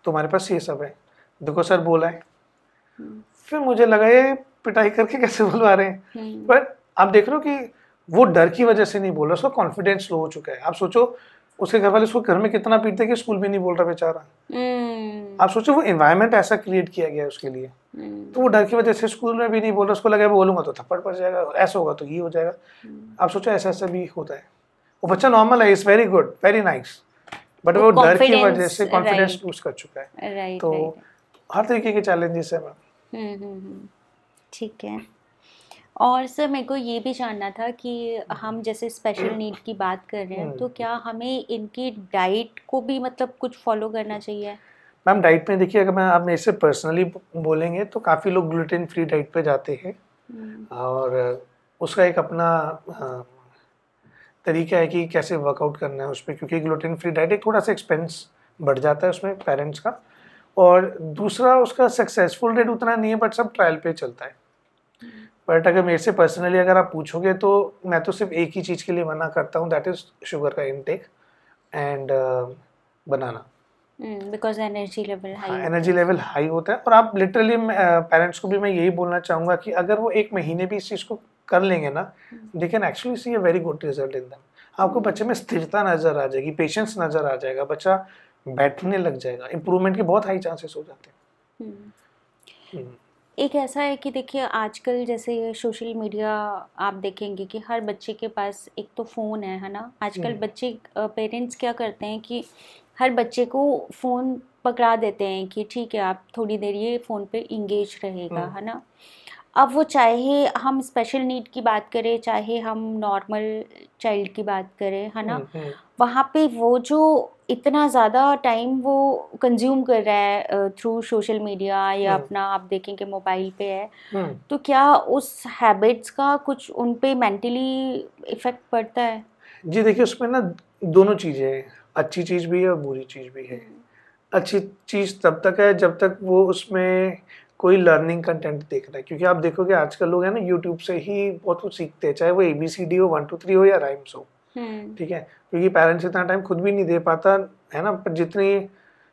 तो हमारे पास ये सब है, देखो सर बोला है। फिर मुझे लगा ये पिटाई करके कैसे बुलवा रहे हैं। बट आप देख रहे हो कि वो डर की वजह से नहीं बोल रहा, उसका कॉन्फिडेंस लो हो चुका है। आप सोचो उसके घर वाले उसको घर में कितना पीटते कि स्कूल में नहीं बोल रहा बेचारा। आप सोचो वो एनवायरनमेंट ऐसा क्रिएट किया गया है उसके लिए। तो वो डर की वजह से स्कूल में भी नहीं बोल रहा। उसको लगा बोलूंगा तो थप्पड़ पड़ जाएगा, ऐसा होगा तो ये हो जाएगा। आप सोचो ऐसा ऐसा भी होता है। वो बच्चा नॉर्मल है, is very good, very nice, but वो डर की वजह से कॉन्फिडेंस लूज कर चुका है। तो हर तरीके के चैलेंजेस है मैम। ठीक है। और सर मेरे को ये भी जानना था कि हम जैसे स्पेशल नीड की बात कर रहे हैं, तो क्या हमें इनकी डाइट को भी मतलब कुछ फॉलो करना चाहिए? मैम डाइट में देखिए, अगर मैं आप मेरे से पर्सनली बोलेंगे तो काफ़ी लोग ग्लूटेन फ्री डाइट पे जाते हैं। और उसका एक अपना तरीका है कि कैसे वर्कआउट करना है उस पर, क्योंकि ग्लूटेन फ्री डाइट एक थोड़ा सा एक्सपेंस बढ़ जाता है उसमें पेरेंट्स का। और दूसरा उसका सक्सेसफुल रेट उतना नहीं है, बट सब ट्रायल पे चलता है। बट अगर मेरे से पर्सनली अगर आप पूछोगे तो मैं तो सिर्फ एक ही चीज़ के लिए मना करता हूँ, दैट इज़ शुगर का intake and banana. Because energy level high, energy level high होता है। और आप लिटरली पेरेंट्स को भी मैं यही बोलना चाहूँगा कि अगर वो 1 महीने भी इस चीज़ को कर लेंगे ना, they can actually see a very good result in them. आपको बच्चे में स्थिरता नज़र आ जाएगी, पेशेंस नज़र आ जाएगा, बच्चा बैठने लग जाएगा, इम्प्रूवमेंट के बहुत हाई चांसेस हो जाते हैं। एक ऐसा है कि देखिए आजकल जैसे सोशल मीडिया आप देखेंगे कि हर बच्चे के पास एक तो फ़ोन है ना। आजकल बच्चे पेरेंट्स क्या करते हैं कि हर बच्चे को फ़ोन पकड़ा देते हैं कि ठीक है आप थोड़ी देर ये फ़ोन पे इंगेज रहेगा, है ना। अब वो चाहे हम स्पेशल नीड की बात करें, चाहे हम नॉर्मल चाइल्ड की बात करें, है ना, वहाँ पे वो जो इतना ज़्यादा टाइम वो कंज्यूम कर रहा है थ्रू सोशल मीडिया या अपना आप देखेंगे मोबाइल पे है, तो क्या उस हैबिट्स का कुछ उन पे मेंटली इफ़ेक्ट पड़ता है? जी देखिए, उसमें ना दोनों चीज़ें हैं, अच्छी चीज़ भी है और बुरी चीज़ भी है। अच्छी चीज़ तब तक है जब तक वो उसमें कोई लर्निंग कंटेंट देख रहा है, क्योंकि आप देखोगे आजकल लोग हैं ना यूट्यूब से ही बहुत कुछ सीखते हैं, चाहे वो ABCD हो, 1 2 3 हो या राइम्स हो, ठीक है, क्योंकि पेरेंट्स इतना टाइम खुद भी नहीं दे पाता है ना, पर जितनी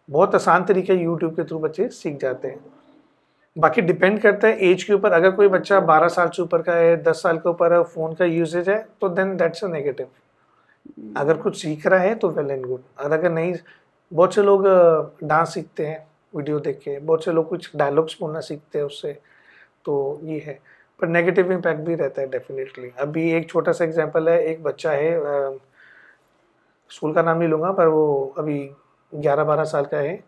बहुत आसान तरीके यूट्यूब के थ्रू बच्चे सीख जाते हैं। बाकी डिपेंड करता है एज के ऊपर। अगर कोई बच्चा 12 साल से ऊपर का है, 10 साल के ऊपर है, फ़ोन का यूजेज है, तो देन दैट्स अ नेगेटिव। अगर कुछ सीख रहा है तो वेल एंड गुड, और अगर नहीं, बहुत से लोग डांस सीखते हैं वीडियो देख के, बहुत से लोग कुछ डायलॉग्स बोलना सीखते हैं उससे, तो ये है। पर नेगेटिव इम्पैक्ट भी रहता है डेफिनेटली। अभी एक छोटा सा एग्जांपल है, एक बच्चा है, स्कूल का नाम नहीं लूँगा, पर वो अभी 11-12 साल का है,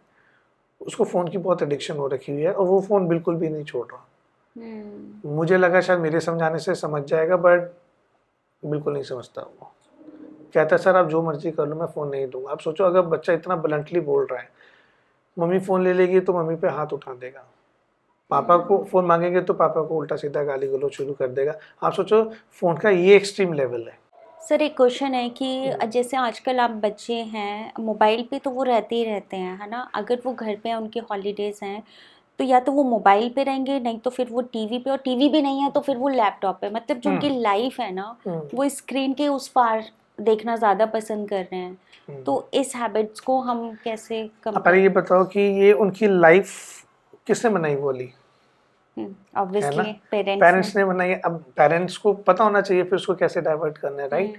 उसको फ़ोन की बहुत एडिक्शन हो रखी हुई है और वो फ़ोन बिल्कुल भी नहीं छोड़ रहा। मुझे लगा शायद मेरे समझाने से समझ जाएगा, बट बिल्कुल नहीं समझता। वो कहता है सर आप जो मर्जी कर लो, मैं फ़ोन नहीं दूंगा। आप सोचो अगर बच्चा इतना ब्लंटली बोल रहा है, मम्मी फ़ोन ले लेगी तो मम्मी पे हाथ उठा देगा, पापा को फ़ोन मांगेंगे तो पापा को उल्टा सीधा गाली गलौज शुरू कर देगा। आप सोचो फ़ोन का ये एक्सट्रीम लेवल है। सर एक क्वेश्चन है कि जैसे आजकल आप बच्चे हैं मोबाइल पे तो वो रहते ही रहते हैं, है ना। अगर वो घर पे हैं, उनके हॉलीडेज़ हैं, तो या तो वो मोबाइल पे रहेंगे, नहीं तो फिर वो टीवी पे, और टीवी भी नहीं है तो फिर वो लैपटॉप पे। मतलब जो उनकी लाइफ है ना, वो स्क्रीन के उस पार देखना ज़्यादा पसंद कर रहे हैं। तो इस हैबिट्स को हम कैसे कम पहले ये बताओ कि ये उनकी लाइफ किसने बनाई बोली? ऑब्वियसली पेरेंट्स ने बनाई। अब पेरेंट्स को पता होना चाहिए फिर उसको कैसे डाइवर्ट करना है, राइट।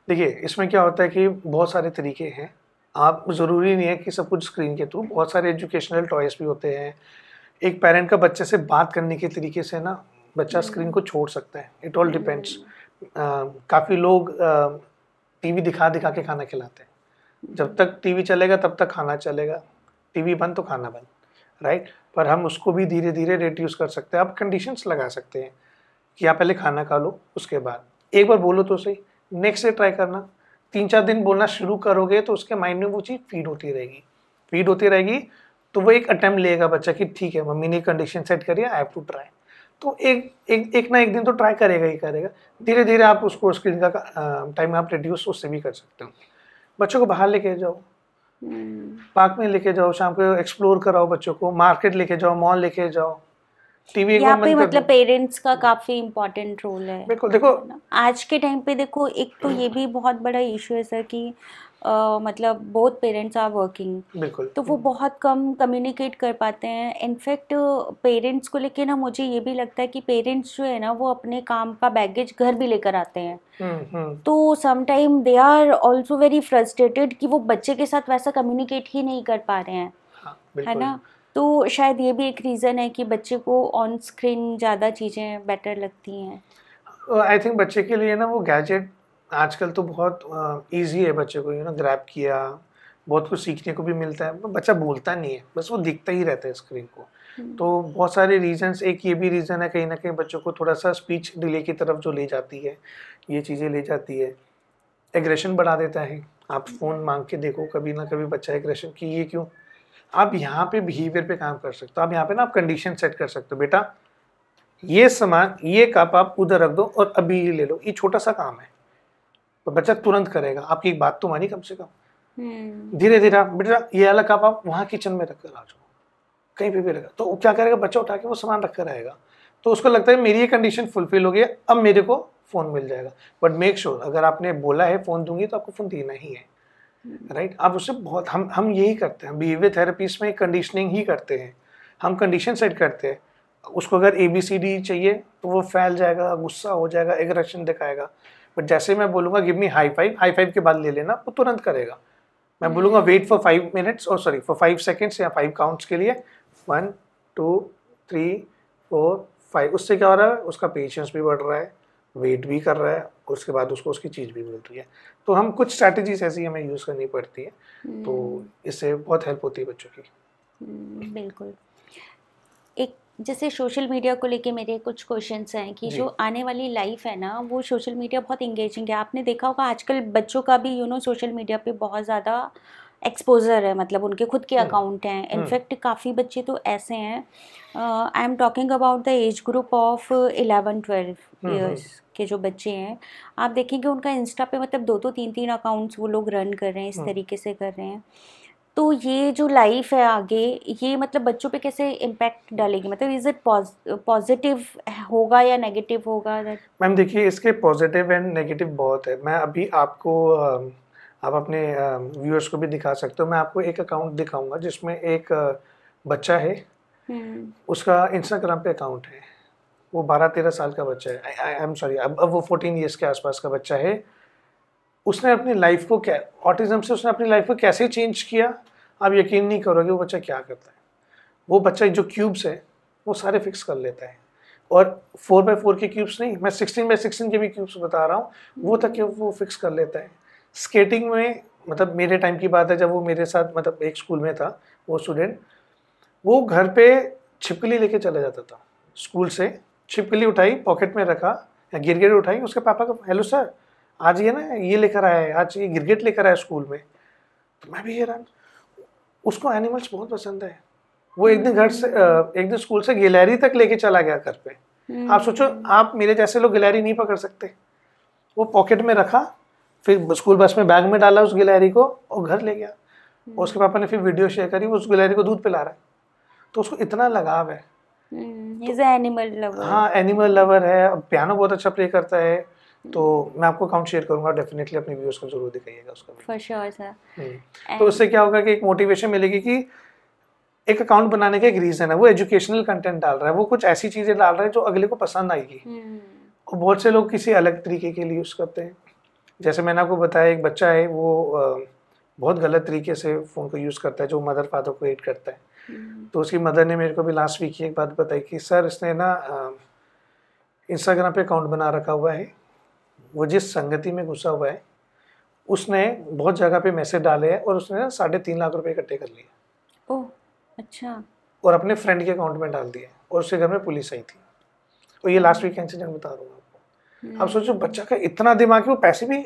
देखिए इसमें क्या होता है कि बहुत सारे तरीके हैं, आप ज़रूरी नहीं है कि सब कुछ स्क्रीन के थ्रू, बहुत सारे एजुकेशनल टॉयज भी होते हैं। एक पेरेंट का बच्चे से बात करने के तरीके से ना बच्चा स्क्रीन को छोड़ सकता है, इट ऑल डिपेंड्स। काफ़ी लोग टीवी दिखा दिखा के खाना खिलाते हैं, जब तक टीवी चलेगा तब तक खाना चलेगा, टीवी बंद तो खाना बंद, राइट। पर हम उसको भी धीरे धीरे रिड्यूस कर सकते हैं। आप कंडीशंस लगा सकते हैं कि आप पहले खाना खा लो, उसके बाद एक बार बोलो तो सही, नेक्स्ट डे ट्राई करना। 3-4 दिन बोलना शुरू करोगे तो उसके माइंड में वो चीज़ फीड होती रहेगी, तो वो एक अटेम्प्ट लेगा बच्चा कि ठीक है मम्मी ने कंडीशन सेट करी, आई हैव टू ट्राई। तो एक ना एक दिन तो ट्राई करेगा ही करेगा। धीरे धीरे आप उसको स्क्रीन का टाइम आप रिड्यूस उससे भी कर सकते हो। बच्चों को बाहर लेके जाओ, पार्क में लेके जाओ, शाम को एक्सप्लोर कराओ बच्चों को, मार्केट लेके जाओ, मॉल लेके जाओ। टीवी यहाँ पे मतलब पेरेंट्स का काफी इम्पोर्टेंट रोल है। बिल्कुल। देखो आज के टाइम पे देखो, एक तो ये भी बहुत बड़ा इशू है सर कि मतलब बोथ पेरेंट्स आर वर्किंग, बिल्कुल, तो वो बहुत कम कम्युनिकेट कर पाते हैं। इनफैक्ट पेरेंट्स को लेके ना मुझे ये भी लगता है कि पेरेंट्स जो है ना वो अपने काम का बैगेज घर भी लेकर आते हैं। तो sometime they are also very frustrated कि वो बच्चे के साथ वैसा कम्युनिकेट ही नहीं कर पा रहे हैं, है ना। तो शायद ये भी एक रीज़न है कि बच्चे को ऑन स्क्रीन ज़्यादा चीज़ें बेटर लगती हैं। आई थिंक बच्चे के लिए ना वो गैजेट आजकल तो बहुत इजी है बच्चे को, ग्रैब किया, बहुत कुछ सीखने को भी मिलता है। बच्चा बोलता नहीं है, बस वो दिखता ही रहता है स्क्रीन को। तो बहुत सारे रीजंस, एक ये भी रीज़न है कहीं ना कहीं बच्चों को थोड़ा सा स्पीच डिले की तरफ जो ले जाती है, ये चीज़ें ले जाती है। एग्रेशन बढ़ा देता है। आप फ़ोन मांग के देखो, कभी ना कभी बच्चा एग्रेशन की ये क्यों। आप यहाँ पे बिहेवियर पे काम कर सकते हो। आप यहाँ पे ना आप कंडीशन सेट कर सकते हो, बेटा ये सामान, ये कप आप उधर रख दो और अभी ये ले लो, ये छोटा सा काम है, तो बच्चा तुरंत करेगा। आपकी एक बात तो मानी कम से कम। धीरे धीरे बेटा ये वाला कप आप वहाँ किचन में रख कर आ जाओ, कहीं पे भी रखा, तो वो क्या करेगा, बच्चा उठा के वो सामान रख कर आएगा। तो उसको लगता है मेरी ये कंडीशन फुलफिल हो गई, अब मेरे को फ़ोन मिल जाएगा। बट मेक श्योर अगर आपने बोला है फ़ोन दूंगी तो आपको फ़ोन देना ही है। राइट। अब उससे बहुत हम यही करते हैं, बिहेवियर थेरेपीज में कंडीशनिंग ही करते हैं, हम कंडीशन सेट करते हैं। उसको अगर ABCD चाहिए तो वो फैल जाएगा, गुस्सा हो जाएगा, एग्रेशन दिखाएगा। बट जैसे मैं बोलूँगा गिव मी हाई फाइव के बाद ले लेना, वो तुरंत करेगा। मैं बोलूँगा वेट फॉर 5 मिनट्स और सॉरी फॉर 5 सेकेंड्स या 5 काउंट्स के लिए, 1 2 3 4 5, उससे क्या हो रहा है, उसका पेशेंस भी बढ़ रहा है, वेट भी कर रहा है, उसके बाद उसको उसकी चीज़ भी मिल रही है। तो हम कुछ स्ट्रैटेजीज ऐसी हमें यूज़ करनी पड़ती है, तो इससे बहुत हेल्प होती है बच्चों की। बिल्कुल। एक जैसे सोशल मीडिया को लेके मेरे कुछ क्वेश्चंस हैं कि जो आने वाली लाइफ है ना, वो सोशल मीडिया बहुत इंगेजिंग है। आपने देखा होगा आजकल बच्चों का भी सोशल मीडिया पे बहुत ज़्यादा एक्सपोजर है, मतलब उनके खुद के अकाउंट हैं। इनफैक्ट काफ़ी बच्चे तो ऐसे हैं, I am talking about the age group of 11-12 years के जो बच्चे हैं। आप देखेंगे उनका इंस्टा पे मतलब 2-2 3-3 अकाउंट्स वो लोग रन कर रहे हैं, इस तरीके से कर रहे हैं। तो ये जो लाइफ है आगे, ये मतलब बच्चों पे कैसे इम्पैक्ट डालेगी, मतलब इज इट पॉजिटिव होगा या नेगेटिव होगा? मैम देखिए, इसके पॉजिटिव एंड नेगेटिव बहुत है। मैं अभी आपको आप अपने व्यूअर्स को भी दिखा सकते हो। मैं आपको एक अकाउंट दिखाऊंगा जिसमें एक बच्चा है, उसका इंस्टाग्राम पे अकाउंट है, वो 12-13 साल का बच्चा है, आई एम सॉरी, अब वो 14 ईयर्स के आसपास का बच्चा है। उसने अपनी लाइफ को क्या, ऑटिज्म से उसने अपनी लाइफ को कैसे चेंज किया, आप यकीन नहीं करोगे वो बच्चा क्या करता है। वो बच्चा जो क्यूब्स है वो सारे फिक्स कर लेता है, और 4x4 के क्यूब्स नहीं, मैं 16x16 के भी क्यूब्स बता रहा हूँ, वो तक वो फिक्स कर लेता है। स्केटिंग में, मतलब मेरे टाइम की बात है जब वो मेरे साथ मतलब एक स्कूल में था वो स्टूडेंट, वो घर पे छिपकली लेके चला जाता था स्कूल से, छिपकली उठाई पॉकेट में रखा या गिरगिट उठाई, उसके पापा को हेलो सर आज ये ना ये लेकर आया है, आज ये गिरगिट लेकर आया स्कूल में। तो मैं भी हैरान, उसको एनिमल्स बहुत पसंद है। वो एक दिन स्कूल से गिलहरी तक लेके चला गया घर पे। आप सोचो, आप मेरे जैसे लोग गिलहरी नहीं पकड़ सकते। वो पॉकेट में रखा, फिर स्कूल बस में बैग में डाला उस गिलहरी को और घर ले गया। और उसके पापा ने फिर वीडियो शेयर करी, वो उस गिलहरी को दूध पिला रहा है। तो उसको इतना लगाव है। Animal lover. हाँ, एनिमल लवर है। पियानो बहुत अच्छा प्ले करता है। तो मैं आपको अकाउंट शेयर करूंगा, डेफिनेटली अपने व्यूअर्स को जरूर दिखाइएगा उसका। For sure sir. तो उससे क्या होगा कि एक मोटिवेशन मिलेगी कि एक अकाउंट बनाने का एक रीजन है, वो एजुकेशनल कंटेंट डाल रहा है, वो कुछ ऐसी चीजें डाल रहा है जो अगले को पसंद आएगी। और बहुत से लोग किसी अलग तरीके के लिए यूज करते हैं। जैसे मैंने आपको बताया, एक बच्चा है वो बहुत गलत तरीके से फ़ोन को यूज़ करता है, जो मदर फादर को हेट करता है। तो उसकी मदर ने मेरे को भी लास्ट वीक ही एक बात बताई कि सर इसने ना इंस्टाग्राम पे अकाउंट बना रखा हुआ है, वो जिस संगति में घुसा हुआ है उसने बहुत जगह पे मैसेज डाले हैं और उसने ना 3.5 लाख रुपए इकट्ठे कर लिए। ओह अच्छा। और अपने फ्रेंड के अकाउंट में डाल दिए, और उसके घर में पुलिस आई थी। और ये लास्ट वीक का इंसिडेंट बता रहा हूँ आपको। अब सोचो बच्चा का इतना दिमाग, वो पैसे भी,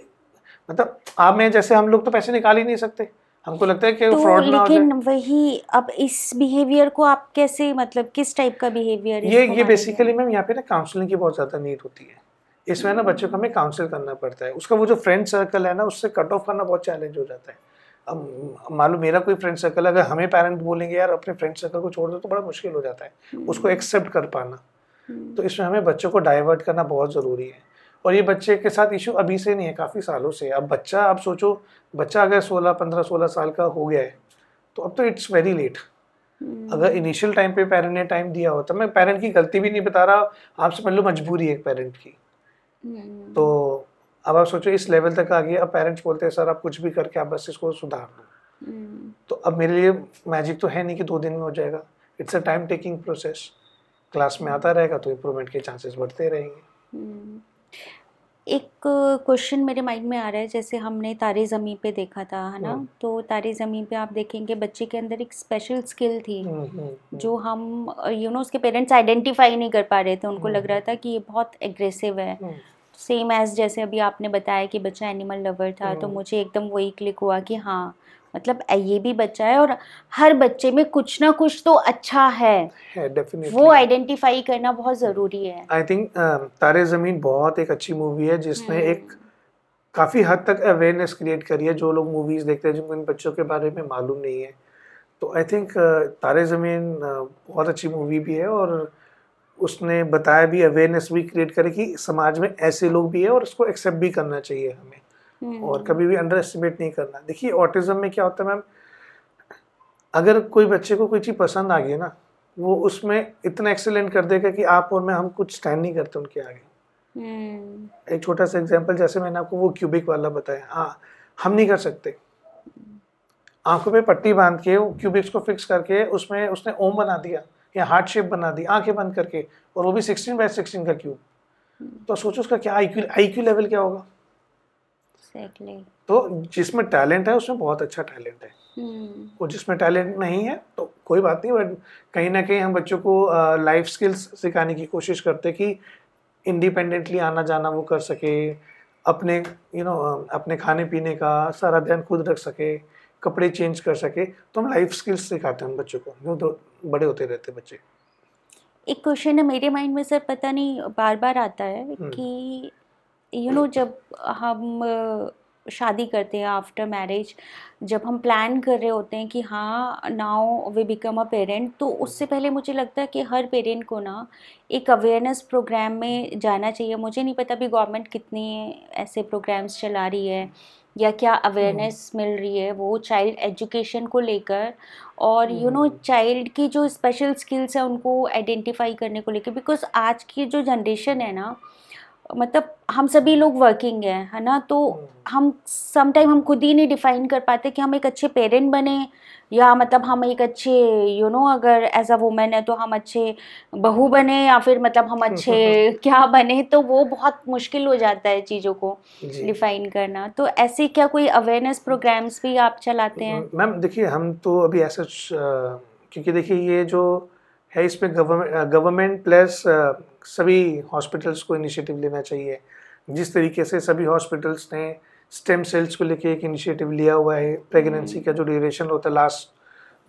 मतलब आप में जैसे हम लोग तो पैसे निकाल ही नहीं सकते, हमको लगता है कि तो फ्रॉड ना हो जाए। लेकिन वही, अब इस बिहेवियर को आप कैसे, मतलब किस टाइप का बिहेवियर? ये बेसिकली मैम यहाँ पे ना काउंसलिंग की बहुत ज़्यादा नीड होती है। इसमें ना बच्चों को हमें काउंसिल करना पड़ता है। उसका वो जो फ्रेंड सर्कल है ना, उससे कट ऑफ करना बहुत चैलेंज हो जाता है। अब मालूम मेरा कोई फ्रेंड सर्कल, अगर हमें पेरेंट बोलेंगे यार अपने फ्रेंड सर्कल को छोड़ दो, तो बड़ा मुश्किल हो जाता है उसको एक्सेप्ट कर पाना। तो इसमें हमें बच्चों को डाइवर्ट करना बहुत ज़रूरी है। और ये बच्चे के साथ इशू अभी से नहीं है, काफ़ी सालों से। अब बच्चा, आप सोचो बच्चा अगर 15-16 साल का हो गया है तो अब तो इट्स वेरी लेट। अगर इनिशियल टाइम पे पेरेंट ने टाइम दिया होता, मैं पेरेंट की गलती भी नहीं बता रहा, आप समझ लो मजबूरी है एक पेरेंट की। तो अब आप सोचो इस लेवल तक आ गया, अब पेरेंट्स बोलते हैं सर आप कुछ भी करके आप बस इसको सुधार दो। तो अब मेरे लिए मैजिक तो है नहीं कि 2 दिन में हो जाएगा, it's a time taking process. Class में आता रहेगा तो इम्प्रूवमेंट के चांसेस बढ़ते रहेंगे। एक क्वेश्चन मेरे माइंड में आ रहा है, जैसे हमने तारे ज़मीं पे देखा था, है ना? तो तारे ज़मीं पे आप देखेंगे बच्चे के अंदर एक स्पेशल स्किल थी जो हम उसके पेरेंट्स आइडेंटिफाई नहीं कर पा रहे थे। उनको लग रहा था कि ये बहुत एग्रेसिव है। सेम एज जैसे अभी आपने बताया कि बच्चा एनिमल लवर था, तो मुझे एकदम वही क्लिक हुआ कि हाँ, मतलब ये भी बच्चा है और हर बच्चे में कुछ ना कुछ तो अच्छा है डेफिनेटली। वो आइडेंटिफाई करना बहुत ज़रूरी है। आई थिंक तारे ज़मीन बहुत एक अच्छी मूवी है जिसने एक काफ़ी हद तक अवेयरनेस क्रिएट करी है। जो लोग मूवीज़ देखते हैं जिनको इन बच्चों के बारे में मालूम नहीं है, तो आई थिंक तारे ज़मीन बहुत अच्छी मूवी भी है। और उसने बताया भी, अवेयरनेस भी क्रिएट करे कि समाज में ऐसे लोग भी है और उसको एक्सेप्ट भी करना चाहिए हमें। और कभी भी अंडर एस्टिमेट नहीं करना। देखिए ऑटिज्म में क्या होता है मैम, अगर कोई बच्चे को कोई चीज़ पसंद आ गई ना, वो उसमें इतना एक्सेलेंट कर देगा कि आप और मैं हम कुछ स्टैंड नहीं करते उनके आगे। एक छोटा सा एग्जांपल, जैसे मैंने आपको वो क्यूबिक वाला बताया, हाँ हम नहीं कर सकते। आंखों पे पट्टी बांध के वो क्यूबिक्स को फिक्स करके उसमें उसने ओम बना दिया या हार्ट शेप बना दी आंखें बंद करके, और वो भी 16x16 का क्यूब। तो सोचो उसका क्या आईक्यू लेवल क्या होगा। तो जिसमें टैलेंट है उसमें बहुत अच्छा टैलेंट है, और जिसमें टैलेंट नहीं है तो कोई बात नहीं। बट कहीं ना कहीं हम बच्चों को लाइफ स्किल्स सिखाने की कोशिश करते कि इंडिपेंडेंटली आना जाना वो कर सके, अपने अपने खाने पीने का सारा ध्यान खुद रख सके, कपड़े चेंज कर सके। तो हम लाइफ स्किल्स सिखाते हैं बच्चों को, यूँ तो बड़े होते रहते बच्चे। एक क्वेश्चन है मेरे माइंड में सर, पता नहीं बार बार आता है कि जब हम शादी करते हैं, आफ्टर मैरिज जब हम प्लान कर रहे होते हैं कि हाँ now we become a parent, तो उससे पहले मुझे लगता है कि हर पेरेंट को ना एक अवेयरनेस प्रोग्राम में जाना चाहिए। मुझे नहीं पता अभी गवर्नमेंट कितनी ऐसे प्रोग्राम्स चला रही है या क्या अवेयरनेस मिल रही है वो चाइल्ड एजुकेशन को लेकर, और चाइल्ड की जो स्पेशल स्किल्स है उनको आइडेंटिफाई करने को लेकर। बिकॉज आज की जो जनरेशन है ना, मतलब हम सभी लोग वर्किंग है ना, तो हम समटाइम हम खुद ही नहीं डिफाइन कर पाते कि हम एक अच्छे पेरेंट बने, या मतलब हम एक अच्छे अगर एज अ वुमेन है तो हम अच्छे बहू बने, या फिर मतलब हम अच्छे क्या बने। तो वो बहुत मुश्किल हो जाता है चीज़ों को डिफाइन करना। तो ऐसे क्या कोई अवेयरनेस प्रोग्राम्स भी आप चलाते हैं? मैम देखिए हम तो अभी ऐसा क्योंकि देखिए ये जो है इसमें गवर्नमेंट प्लस सभी हॉस्पिटल्स को इनिशिएटिव लेना चाहिए। जिस तरीके से सभी हॉस्पिटल्स ने स्टेम सेल्स को लेके एक इनिशिएटिव लिया हुआ है, प्रेगनेंसी का जो ड्यूरेशन होता है लास्ट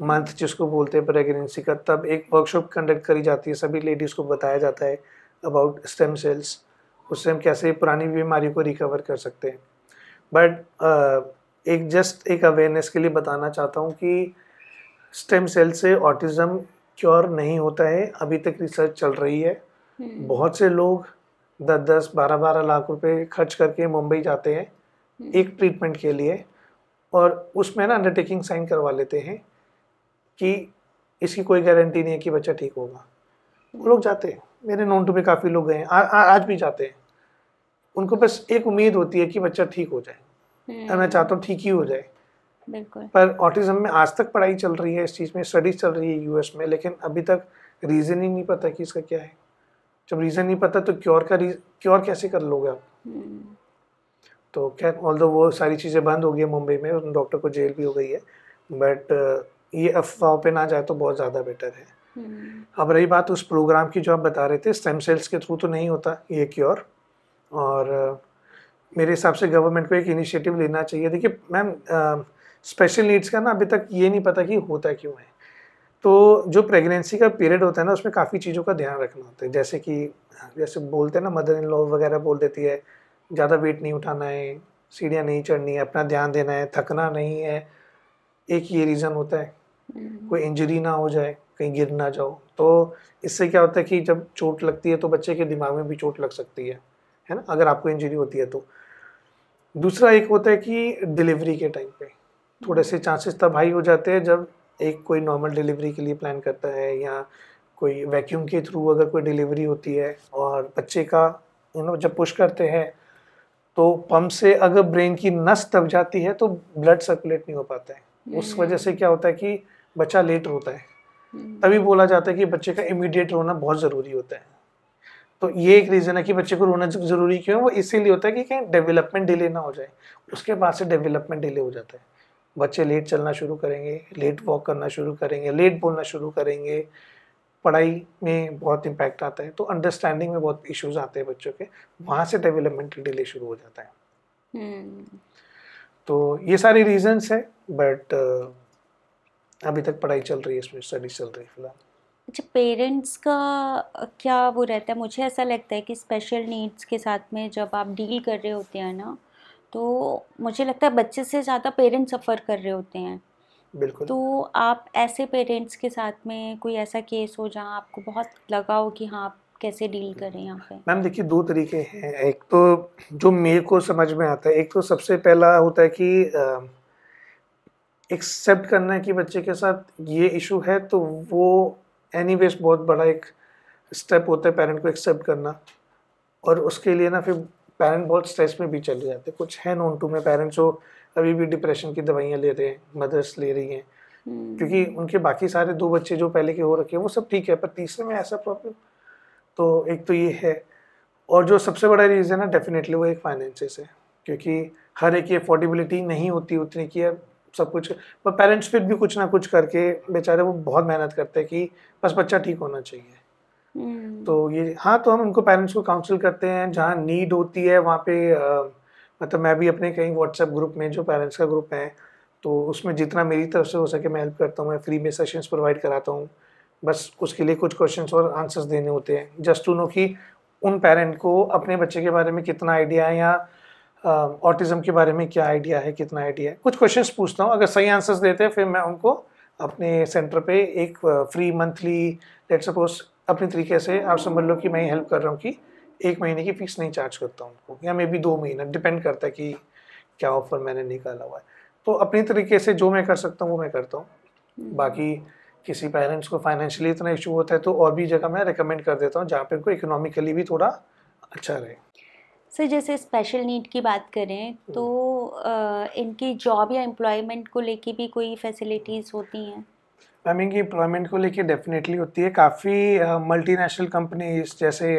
मंथ जिसको बोलते हैं प्रेगनेंसी का, तब एक वर्कशॉप कंडक्ट करी जाती है, सभी लेडीज़ को बताया जाता है अबाउट स्टेम सेल्स, उससे हम कैसे पुरानी बीमारी को रिकवर कर सकते हैं। बट एक अवेयरनेस के लिए बताना चाहता हूँ कि स्टेम सेल से ऑटिज़म क्योर नहीं होता है, अभी तक रिसर्च चल रही है। बहुत से लोग 10-10, 12-12 लाख रुपए खर्च करके मुंबई जाते हैं एक ट्रीटमेंट के लिए, और उसमें ना अंडरटेकिंग साइन करवा लेते हैं कि इसकी कोई गारंटी नहीं है कि बच्चा ठीक होगा। वो लोग जाते हैं, मेरे नोन टू में काफ़ी लोग गए हैं, आज भी जाते हैं। उनको बस एक उम्मीद होती है कि बच्चा ठीक हो जाए, और मैं चाहता हूँ ठीक ही हो जाए। बिल्कुल। पर ऑटिज्म में आज तक पढ़ाई चल रही है, इस चीज़ में स्टडीज चल रही है यूएस में, लेकिन अभी तक रीज़न ही नहीं पता कि इसका क्या है। जब रीज़न नहीं पता तो क्योर कैसे कर लोगे आप? तो खैर ऑल्दो वो सारी चीज़ें बंद हो गई है मुंबई में, उन डॉक्टर को जेल भी हो गई है, बट ये अफवाह पे ना जाए तो बहुत ज़्यादा बेटर है। अब रही बात उस प्रोग्राम की जो आप बता रहे थे, स्टेम सेल्स के थ्रू तो नहीं होता ये क्योर, और मेरे हिसाब से गवर्नमेंट को एक इनिशिएटिव लेना चाहिए। देखिए मैम स्पेशल नीड्स का ना अभी तक ये नहीं पता कि होता क्यों है। तो जो प्रेगनेंसी का पीरियड होता है ना, उसमें काफ़ी चीज़ों का ध्यान रखना होता है, जैसे बोलते हैं ना, मदर इन लॉ वगैरह बोल देती है ज़्यादा वेट नहीं उठाना है, सीढ़ियाँ नहीं चढ़नी है, अपना ध्यान देना है, थकना नहीं है। एक ये रीज़न होता है, कोई इंजरी ना हो जाए, कहीं गिर ना जाओ। तो इससे क्या होता है कि जब चोट लगती है तो बच्चे के दिमाग में भी चोट लग सकती है ना, अगर आपको इंजरी होती है तो। दूसरा एक होता है कि डिलीवरी के टाइम पे थोड़े से चांसेस तब हाई हो जाते हैं जब एक कोई नॉर्मल डिलीवरी के लिए प्लान करता है, या कोई वैक्यूम के थ्रू अगर कोई डिलीवरी होती है, और बच्चे का जब पुश करते हैं तो पंप से अगर ब्रेन की नस दब जाती है तो ब्लड सर्कुलेट नहीं हो पाता है। उस वजह से क्या होता है कि बच्चा लेट रोता है। तभी बोला जाता है कि बच्चे का इमीडिएट रोना बहुत ज़रूरी होता है। तो ये एक रीज़न है कि बच्चे को रोना ज़रूरी क्यों है, वो इसीलिए होता है कि कहीं डेवलपमेंट डिले ना हो जाए। उसके बाद से डेवलपमेंट डिले हो जाता है, बच्चे लेट चलना शुरू करेंगे, लेट वॉक करना शुरू करेंगे, लेट बोलना शुरू करेंगे, पढ़ाई में बहुत इम्पैक्ट आता है, तो अंडरस्टैंडिंग में बहुत इश्यूज आते हैं बच्चों के, वहाँ से डेवलपमेंटल डिले शुरू हो जाता है। तो ये सारी रीजंस है, बट अभी तक पढ़ाई चल रही है, इसमें स्टडी चल रही है फिलहाल। अच्छा, पेरेंट्स का क्या वो रहता है? मुझे ऐसा लगता है कि स्पेशल नीड्स के साथ में जब आप डील कर रहे होते हैं ना, तो मुझे लगता है बच्चे से ज़्यादा पेरेंट्स सफ़र कर रहे होते हैं। बिल्कुल। तो आप ऐसे पेरेंट्स के साथ में कोई ऐसा केस हो जहाँ आपको बहुत लगा हो कि हाँ कैसे डील करें यहाँ पे? मैम देखिए, दो तरीके हैं। एक तो जो मेरे को समझ में आता है, एक तो सबसे पहला होता है कि एक्सेप्ट करना है कि बच्चे के साथ ये इशू है, तो वो एनीवेज बहुत बड़ा एक स्टेप होता है पेरेंट को एक्सेप्ट करना। और उसके लिए ना फिर पेरेंट बहुत स्ट्रेस में भी चले जाते हैं। कुछ है नोन टू में पेरेंट्स जो अभी भी डिप्रेशन की दवाइयाँ ले रहे हैं, मदर्स ले रही हैं, क्योंकि उनके बाकी सारे 2 बच्चे जो पहले के हो रखे हैं वो सब ठीक है, पर तीसरे में ऐसा प्रॉब्लम। तो एक तो ये है, और जो सबसे बड़ा रीज़न है डेफिनेटली वो एक फाइनेंसेस है, क्योंकि हर एक की अफोर्डेबिलिटी नहीं होती उतनी की है सब कुछ। पर पेरेंट्स फिर भी कुछ ना कुछ करके बेचारे वो बहुत मेहनत करते हैं कि बस बच्चा ठीक होना चाहिए। तो ये हाँ, तो हम उनको पेरेंट्स को काउंसिल करते हैं, जहाँ नीड होती है वहाँ पे मतलब मैं भी अपने कहीं व्हाट्सएप ग्रुप में, जो पेरेंट्स का ग्रुप है, तो उसमें जितना मेरी तरफ से हो सके मैं हेल्प करता हूँ। मैं फ्री में सेशंस प्रोवाइड कराता हूँ। बस उसके लिए कुछ क्वेश्चंस और आंसर्स देने होते हैं, जस्ट टू नो कि उन पेरेंट को अपने बच्चे के बारे में कितना आइडिया है, या ऑटिज्म के बारे में क्या आइडिया है, कितना आइडिया है। कुछ क्वेश्चंस पूछता हूँ, अगर सही आंसर्स देते हैं फिर मैं उनको अपने सेंटर पे एक फ्री मंथली, लेट्स सपोज अपने तरीके से आप समझ लो कि मैं हेल्प कर रहा हूँ कि 1 महीने की फीस नहीं चार्ज करता हूँ उनको, या मे बी 2 महीना, डिपेंड करता है कि क्या ऑफर मैंने निकाला हुआ है। तो अपनी तरीके से जो मैं कर सकता हूँ वो मैं करता हूँ। बाकी किसी पेरेंट्स को फाइनेंशियली इतना इशू होता है तो और भी जगह मैं रिकमेंड कर देता हूँ जहाँ पे उनको इकोनॉमिकली भी थोड़ा अच्छा रहे। सर जैसे स्पेशल नीड की बात करें तो इनकी जॉब या एम्प्लॉयमेंट को लेके भी कोई फैसिलिटीज़ होती हैं? मैम इनकी एम्प्लॉयमेंट को लेके डेफिनेटली होती है। काफ़ी मल्टीनेशनल कंपनीज जैसे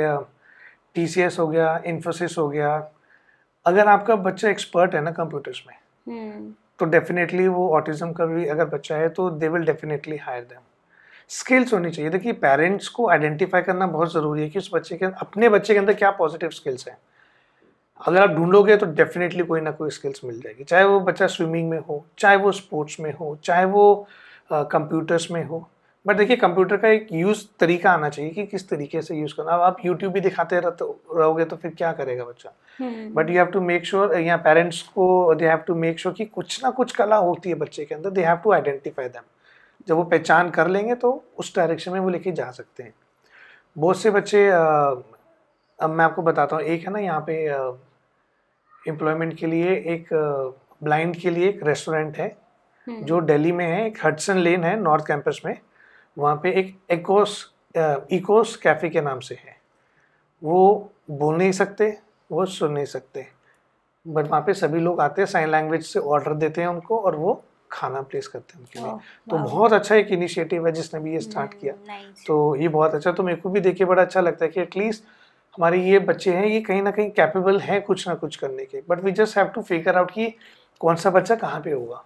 TCS हो गया, इन्फोसिस हो गया, अगर आपका बच्चा एक्सपर्ट है ना कंप्यूटर्स में, तो डेफिनेटली वो ऑटिज्म का भी अगर बच्चा है तो they will definitely hire them. Skills होनी चाहिए। देखिए, पेरेंट्स को आइडेंटिफाई करना बहुत ज़रूरी है कि उस बच्चे के अपने बच्चे के अंदर क्या पॉजिटिव स्किल्स हैं। अगर आप ढूंढोगे तो डेफिनेटली कोई ना कोई स्किल्स मिल जाएगी, चाहे वो बच्चा स्विमिंग में हो, चाहे वो स्पोर्ट्स में हो, चाहे वो कंप्यूटर्स में हो। बट देखिए, कंप्यूटर का एक यूज़ तरीका आना चाहिए कि किस तरीके से यूज़ करना। अब आप यूट्यूब भी दिखाते रहोगे तो फिर क्या करेगा बच्चा। But you have to make sure, या पेरेंट्स को they have to make sure कि कुछ ना कुछ कला होती है बच्चे के अंदर, they have to identify them. जब वो पहचान कर लेंगे तो उस डायरेक्शन में वो लेके जा सकते हैं। बहुत से बच्चे, अब मैं आपको बताता हूँ, एक है ना यहाँ पे एम्प्लॉयमेंट के लिए एक ब्लाइंड के लिए एक रेस्टोरेंट है जो दिल्ली में है, एक हडसन लेन है नॉर्थ कैंपस में। वहाँ पे एक इकोस कैफ़े के नाम से है। वो बोल नहीं सकते, वो सुन नहीं सकते, बट वहाँ पे सभी लोग आते हैं, साइन लैंग्वेज से ऑर्डर देते हैं उनको और वो खाना प्लेस करते हैं उनके लिए। तो बहुत अच्छा एक इनिशिएटिव है जिसने भी ये स्टार्ट किया। तो ये बहुत अच्छा, तो मेरे को भी देखिए बड़ा अच्छा लगता है कि एटलीस्ट हमारे ये बच्चे हैं, ये कहीं ना कहीं कैपेबल हैं कुछ ना कुछ करने के। But we just have to figure out कि कौन सा बच्चा कहाँ पे होगा।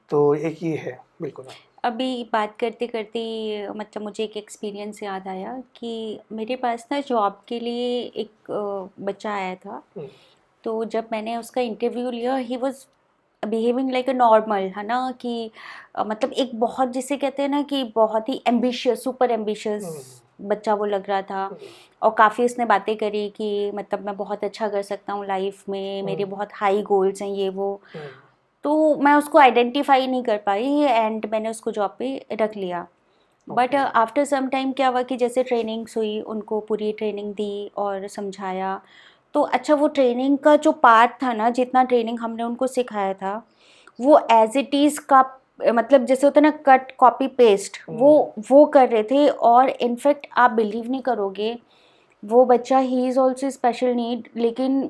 तो एक ये है। बिल्कुल। अभी बात करते करते मतलब मुझे एक एक्सपीरियंस याद आया कि मेरे पास ना जॉब के लिए एक बच्चा आया था। तो जब मैंने उसका इंटरव्यू लिया, he was behaving like a normal, है ना, कि मतलब एक बहुत जिसे कहते हैं ना कि बहुत ही एम्बिशियस, सुपर एम्बिशियस बच्चा वो लग रहा था। और काफ़ी उसने बातें करी कि मतलब मैं बहुत अच्छा कर सकता हूँ लाइफ में, मेरे बहुत हाई गोल्स हैं, ये वो। तो मैं उसको आइडेंटिफाई नहीं कर पाई एंड मैंने उसको जॉब पे रख लिया। बट आफ्टर सम टाइम क्या हुआ कि जैसे ट्रेनिंग्स हुई, उनको पूरी ट्रेनिंग दी और समझाया। तो अच्छा, वो ट्रेनिंग का जो पार्ट था ना, जितना ट्रेनिंग हमने उनको सिखाया था, वो एज इट इज़ का मतलब जैसे होता है ना कट कॉपी पेस्ट, वो कर रहे थे। और इनफैक्ट आप बिलीव नहीं करोगे, वो बच्चा he is also special need, लेकिन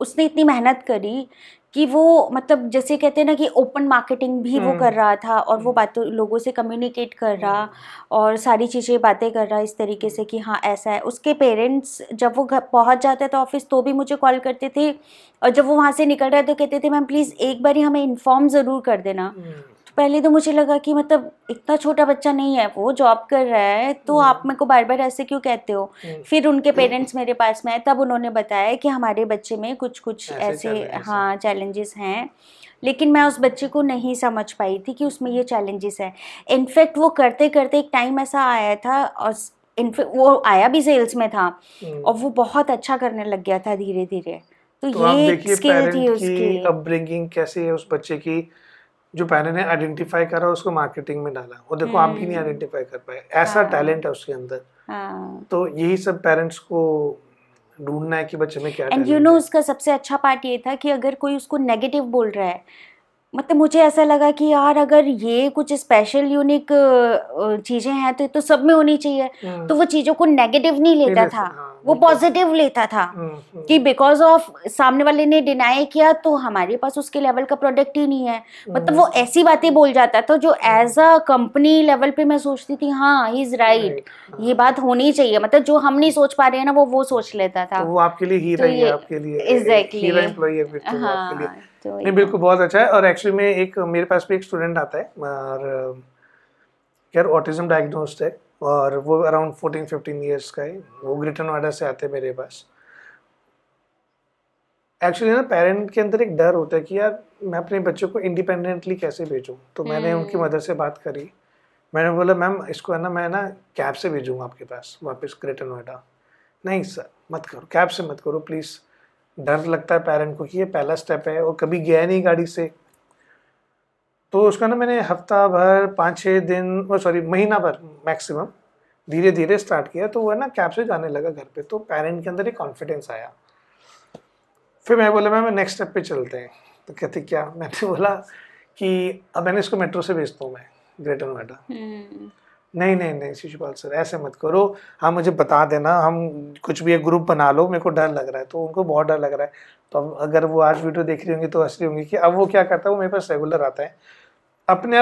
उसने इतनी मेहनत करी कि वो मतलब जैसे कहते हैं ना कि ओपन मार्केटिंग भी वो कर रहा था, और वो बातों लोगों से कम्युनिकेट कर रहा और सारी चीज़ें बातें कर रहा इस तरीके से कि हाँ ऐसा है। उसके पेरेंट्स जब वो घर पहुंच जाते थे ऑफिस तो भी मुझे कॉल करते थे, और जब वो वहाँ से निकल रहे तो कहते थे मैम प्लीज़ एक बार ही हमें इन्फॉर्म ज़रूर कर देना। तो पहले तो मुझे लगा कि मतलब इतना छोटा बच्चा नहीं है, वो जॉब कर रहा है, तो आप मेरे को बार बार ऐसे क्यों कहते हो। फिर उनके पेरेंट्स मेरे पास में आए, तब उन्होंने बताया कि हमारे बच्चे में कुछ कुछ ऐसे हाँ चैलेंजेस हैं, लेकिन मैं उस बच्चे को नहीं समझ पाई थी कि उसमें ये चैलेंजेस है। इनफैक्ट वो करते करते एक टाइम ऐसा आया था, और इनफैक्ट वो आया भी सेल्स में था और वो बहुत अच्छा करने लग गया था धीरे धीरे। तो ये स्किल थी उसकी। अपब्रिंगिंग कैसी है उस बच्चे की, जो पेरेंट ने आइडेंटिफाई करा उसको मार्केटिंग में डाला, और देखो आप भी नहीं आइडेंटिफाई कर पाए। ऐसा टैलेंट है उसके अंदर, हाँ। तो यही सब पेरेंट्स को ढूंढना है कि बच्चे में क्या एंड यू नो उसका सबसे अच्छा पार्ट ये था कि अगर कोई उसको नेगेटिव बोल रहा है, मतलब मुझे ऐसा लगा कि यार अगर ये कुछ स्पेशल यूनिक चीजें हैं तो सब में होनी चाहिए, तो वो चीजों को नेगेटिव नहीं लेता था, वो पॉजिटिव लेता था कि बिकॉज ऑफ सामने वाले ने डिनाई किया तो हमारे पास उसके लेवल का प्रोडक्ट ही नहीं है, मतलब वो ऐसी बातें बोल जाता था जो एज अ कंपनी लेवल पे मैं सोचती थी हाँ ही इज राइट, ये बात होनी चाहिए, मतलब जो हम नहीं सोच पा रहे हैं ना वो सोच लेता था। तो वो आपके लिए हीरा ही है, आपके लिए एग्जैक्टली हीरा एम्प्लॉई है फिर तो आपके लिए। तो नहीं बिल्कुल बहुत अच्छा है। और एक्चुअली में एक मेरे पास भी एक स्टूडेंट आता है और यार ऑटिज्म डायग्नोस्ड है और वो अराउंड 14-15 ईयर्स का है, वो ग्रेटर नोएडा से आते हैं मेरे पास। एक्चुअली ना पेरेंट के अंदर एक डर होता है कि यार मैं अपने बच्चों को इंडिपेंडेंटली कैसे भेजूं, तो मैंने उनकी मदर से बात करी, मैंने बोला मैम इसको है ना मैं ना कैब से भेजूंगा आपके पास वापस ग्रेटर नोएडा। नहीं सर मत करो, कैब से मत करो प्लीज़, डर लगता है पेरेंट को कि ये पहला स्टेप है और कभी गया नहीं गाड़ी से। तो उसका ना मैंने हफ्ता भर 5-6 दिन सॉरी महीना भर मैक्सिमम धीरे धीरे स्टार्ट किया, तो वो है ना कैब से जाने लगा घर पे, तो पेरेंट के अंदर एक कॉन्फिडेंस आया। फिर मैं बोला मैम नेक्स्ट स्टेप पे चलते हैं, तो कहते क्या, मैंने बोला कि अब मैंने इसको मेट्रो से भेजता हूँ मैं ग्रेटर नोएडा। नहीं नहीं नहीं शिशुपाल सर ऐसे मत करो, हाँ मुझे बता देना, हम कुछ भी एक ग्रुप बना लो, मेरे को डर लग रहा है। तो उनको बहुत डर लग रहा है, तो अब अगर वो आज वीडियो देख रही होंगी तो हंस रही होंगी कि अब वो क्या करता है, वो मेरे पास रेगुलर आता है, अपने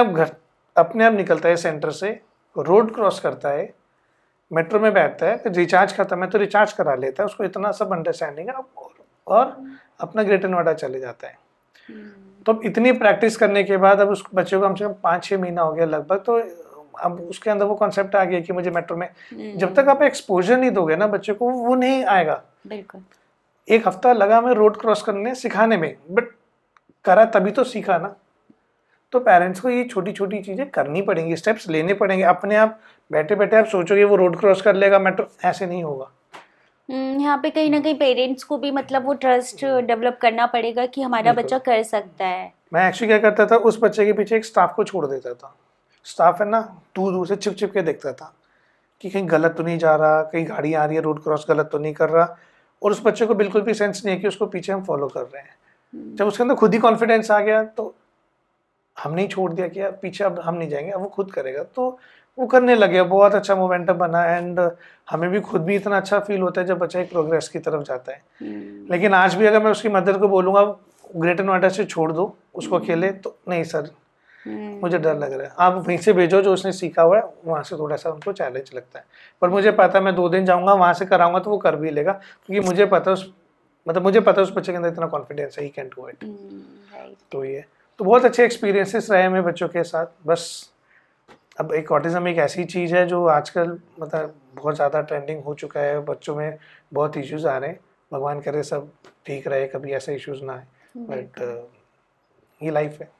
आप निकलता है सेंटर से, रोड क्रॉस करता है, मेट्रो में बैठता है, रिचार्ज करता है, मैं तो रिचार्ज करा लेता है, उसको इतना सब अंडरस्टैंडिंग है, और अपना ग्रेटर नोएडा चले जाता है। तो अब इतनी प्रैक्टिस करने के बाद अब उस बच्चे को कम से कम 5-6 महीना हो गया लगभग, तो अब उसके अंदर वो कॉन्सेप्ट आ गया कि मुझे मेट्रो में, जब तक आप एक्सपोजर नहीं दोगे ना बच्चे को वो नहीं आएगा। बिल्कुल। एक हफ्ता लगा मैं रोड क्रॉस करने सिखाने में, बट करा तभी तो सीखा ना। तो पेरेंट्स को ये छोटी छोटी चीजें करनी पड़ेंगी, स्टेप्स लेने पड़ेंगे। अपने आप बैठे बैठे आप सोचोगे वो रोड क्रॉस कर लेगा मेट्रो, ऐसे नहीं होगा। यहाँ पे कहीं ना कहीं पेरेंट्स को भी मतलब वो ट्रस्ट डेवलप करना पड़ेगा कि हमारा बच्चा कर सकता है। मैं एक्चुअली क्या करता था, उस बच्चे के पीछे एक स्टाफ को छोड़ देता था। स्टाफ है ना दूर दूर से छिप छिप के देखता था कि कहीं गलत तो नहीं जा रहा, कहीं गाड़ी आ रही है, रोड क्रॉस गलत तो नहीं कर रहा। और उस बच्चे को बिल्कुल भी सेंस नहीं है कि उसको पीछे हम फॉलो कर रहे हैं। जब उसके अंदर खुद ही कॉन्फिडेंस आ गया तो हमने ही छोड़ दिया कि यार पीछे अब हम नहीं जाएंगे, अब वो खुद करेगा। तो वो करने लगे, बहुत अच्छा मोमेंटम बना। एंड हमें भी खुद भी इतना अच्छा फील होता है जब बच्चा एक प्रोग्रेस की तरफ जाता है। लेकिन आज भी अगर मैं उसकी मदर को बोलूँगा ग्रेटर नोएडा से छोड़ दो उसको अकेले, तो नहीं सर मुझे डर लग रहा है, आप वहीं से भेजो जो उसने सीखा हुआ है, वहाँ से थोड़ा सा उनको चैलेंज लगता है। पर मुझे पता है मैं 2 दिन जाऊँगा वहाँ से कराऊंगा तो वो कर भी लेगा, क्योंकि मुझे पता है उस बच्चे के अंदर इतना कॉन्फिडेंस है, ही कैन डू इट। तो ये तो बहुत अच्छे एक्सपीरियंसेस रहे मेरे बच्चों के साथ। बस अब एक ऑटिज्म एक ऐसी चीज़ है जो आजकल मतलब बहुत ज़्यादा ट्रेंडिंग हो चुका है, बच्चों में बहुत इश्यूज आ रहे हैं। भगवान करे सब ठीक रहे, कभी ऐसे इश्यूज ना आए, बट ये लाइफ है।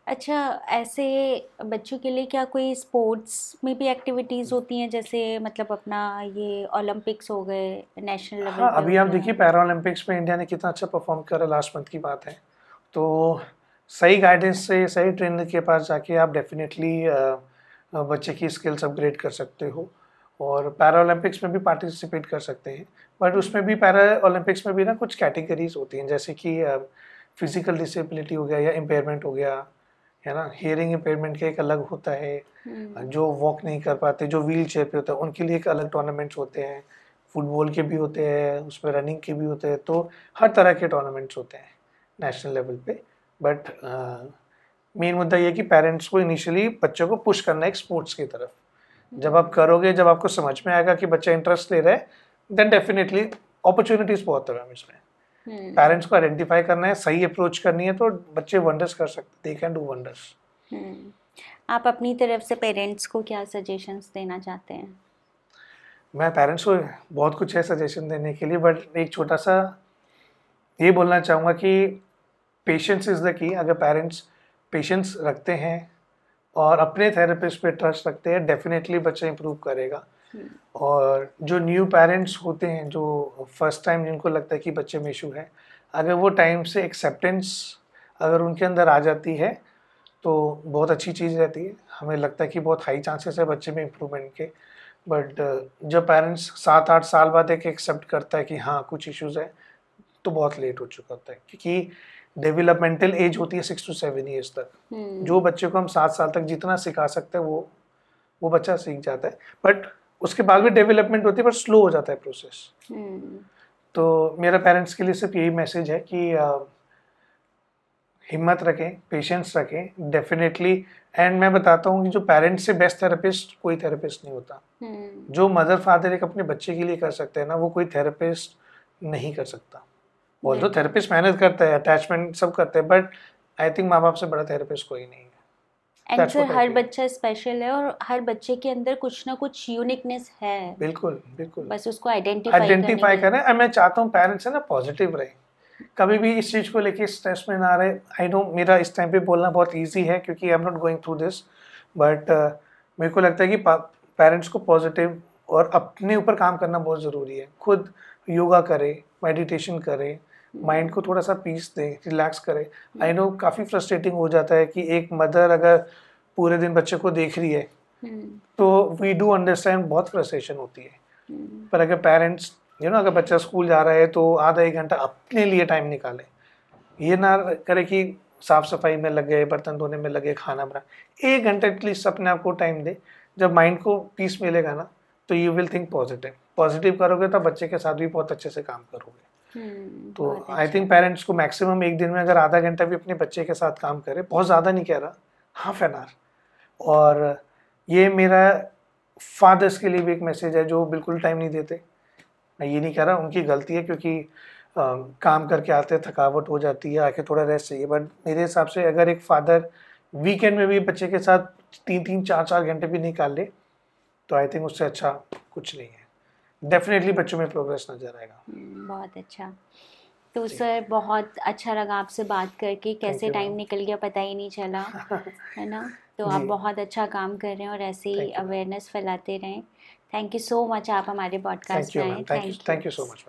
अच्छा, ऐसे बच्चों के लिए क्या कोई स्पोर्ट्स में भी एक्टिविटीज़ होती हैं, जैसे मतलब अपना ये ओलंपिक्स हो गए नेशनल लेवल हाँ, पे? अभी आप देखिए पैरा ओलंपिक्स में इंडिया ने कितना अच्छा परफॉर्म करा, लास्ट मंथ की बात है। तो सही गाइडेंस से सही ट्रेनर के पास जाके आप डेफिनेटली बच्चे की स्किल्स अपग्रेड कर सकते हो और पैरा ओलंपिक्स में भी पार्टिसिपेट कर सकते हैं। बट उसमें भी पैरा ओलंपिक्स में भी ना कुछ कैटेगरीज होती हैं, जैसे कि फिजिकल डिसेबिलिटी हो गया या इम्पेयरमेंट हो गया, है ना। हियरिंग इम्पेयरमेंट का एक अलग होता है, जो वॉक नहीं कर पाते, जो व्हील चेयर पे होता है, उनके लिए एक अलग टूर्नामेंट्स होते हैं। फुटबॉल के भी होते हैं, उसमें रनिंग के भी होते हैं। तो हर तरह के टूर्नामेंट्स होते हैं नेशनल लेवल पे। बट मेन मुद्दा ये कि पेरेंट्स को इनिशियली बच्चों को पुश करना है एक स्पोर्ट्स की तरफ। जब आप करोगे, जब आपको समझ में आएगा कि बच्चा इंटरेस्ट ले रहा है, देन डेफिनेटली अपॉर्चुनिटीज बहुत है इसमें। पेरेंट्स को आइडेंटिफाई करना है, सही अप्रोच करनी है, तो बच्चे वंडर्स कर सकते, दे कैन डू वंडर्स। आप अपनी तरफ से पेरेंट्स को क्या सजेशंस देना चाहते हैं? मैं पेरेंट्स को बहुत कुछ है सजेशन देने के लिए, बट एक छोटा सा ये बोलना चाहूँगा कि पेशेंस इज़ द की। अगर पेरेंट्स पेशेंस रखते हैं और अपने थेरेपिस्ट पे ट्रस्ट रखते हैं, डेफिनेटली बच्चा इंप्रूव करेगा। और जो न्यू पेरेंट्स होते हैं, जो फर्स्ट टाइम जिनको लगता है कि बच्चे में इशू है, अगर वो टाइम से एक्सेप्टेंस अगर उनके अंदर आ जाती है तो बहुत अच्छी चीज़ रहती है। हमें लगता है कि बहुत हाई चांसेस है बच्चे में इम्प्रूवमेंट के। बट जब पेरेंट्स 7-8 साल बाद एक एक्सेप्ट करता है कि हाँ कुछ इश्यूज है, तो बहुत लेट हो चुका होता है, क्योंकि डेवलपमेंटल एज होती है 6 to 7 ईयर्स तक। जो बच्चे को हम 7 साल तक जितना सिखा सकते हैं वो बच्चा सीख जाता है, बट उसके बाद भी डेवलपमेंट होती है, पर स्लो हो जाता है प्रोसेस। तो मेरा पेरेंट्स के लिए सिर्फ यही मैसेज है कि हिम्मत रखें, पेशेंस रखें डेफिनेटली। एंड मैं बताता हूँ कि जो पेरेंट्स से बेस्ट थेरेपिस्ट कोई थेरेपिस्ट नहीं होता। जो मदर फादर एक अपने बच्चे के लिए कर सकते हैं ना, वो कोई थेरेपिस्ट नहीं कर सकता। ऑल्दो थेरेपिस्ट मेहनत करता है, अटैचमेंट सब करते हैं, बट आई थिंक माँ बाप से बड़ा थेरेपिस्ट कोई नहीं है। एंड सर हर बच्चा स्पेशल है और हर बच्चे के अंदर कुछ ना कुछ यूनिकनेस है। बिल्कुल बिल्कुल, बस उसको आइडेंटिफाई करें। मैं चाहता हूँ पेरेंट्स है ना पॉजिटिव रहे, कभी भी इस चीज़ को लेके स्ट्रेस में ना रहे। आई नो मेरा इस टाइम पे बोलना बहुत इजी है क्योंकि I am not going through this, but मेरे को लगता है कि पेरेंट्स को पॉजिटिव और अपने ऊपर काम करना बहुत ज़रूरी है। खुद योगा करे, मेडिटेशन करे, माइंड को थोड़ा सा पीस दे, रिलैक्स करे। आई नो काफ़ी फ्रस्ट्रेटिंग हो जाता है कि एक मदर अगर पूरे दिन बच्चे को देख रही है तो वी डू अंडरस्टैंड, बहुत फ्रस्ट्रेशन होती है। पर अगर पेरेंट्स अगर बच्चा स्कूल जा रहा है तो आधा एक घंटा अपने लिए टाइम निकाले। ये ना करे कि साफ सफाई में लगे, बर्तन धोने में लगे, खाना बना। 1 घंटा एटलीस्ट अपने आप को टाइम दे। जब माइंड को पीस मिलेगा ना, तो यू विल थिंक पॉजिटिव करोगे तो बच्चे के साथ भी बहुत अच्छे से काम करोगे। तो आई थिंक पेरेंट्स को मैक्सिमम एक दिन में अगर आधा घंटा भी अपने बच्चे के साथ काम करे, बहुत ज़्यादा नहीं कह रहा, हाफ एन आवर। और ये मेरा फादर्स के लिए भी एक मैसेज है जो बिल्कुल टाइम नहीं देते। मैं ये नहीं कह रहा उनकी गलती है, क्योंकि काम करके आते थकावट हो जाती है, आके थोड़ा रेस्ट चाहिए। बट मेरे हिसाब से अगर एक फादर वीकेंड में भी बच्चे के साथ 3-3, 4-4 घंटे भी निकाल ले, तो आई थिंक उससे अच्छा कुछ नहीं है। डेफिनेटली बच्चों में प्रोग्रेस नजर आएगा। बहुत अच्छा। तो सर बहुत अच्छा लगा आपसे बात करके, कैसे टाइम निकल गया पता ही नहीं चला, है ना। तो आप बहुत अच्छा काम कर रहे हैं और ऐसे ही अवेयरनेस फैलाते रहें। थैंक यू सो मच, आप हमारे पॉडकास्ट में आए। Thank you so much.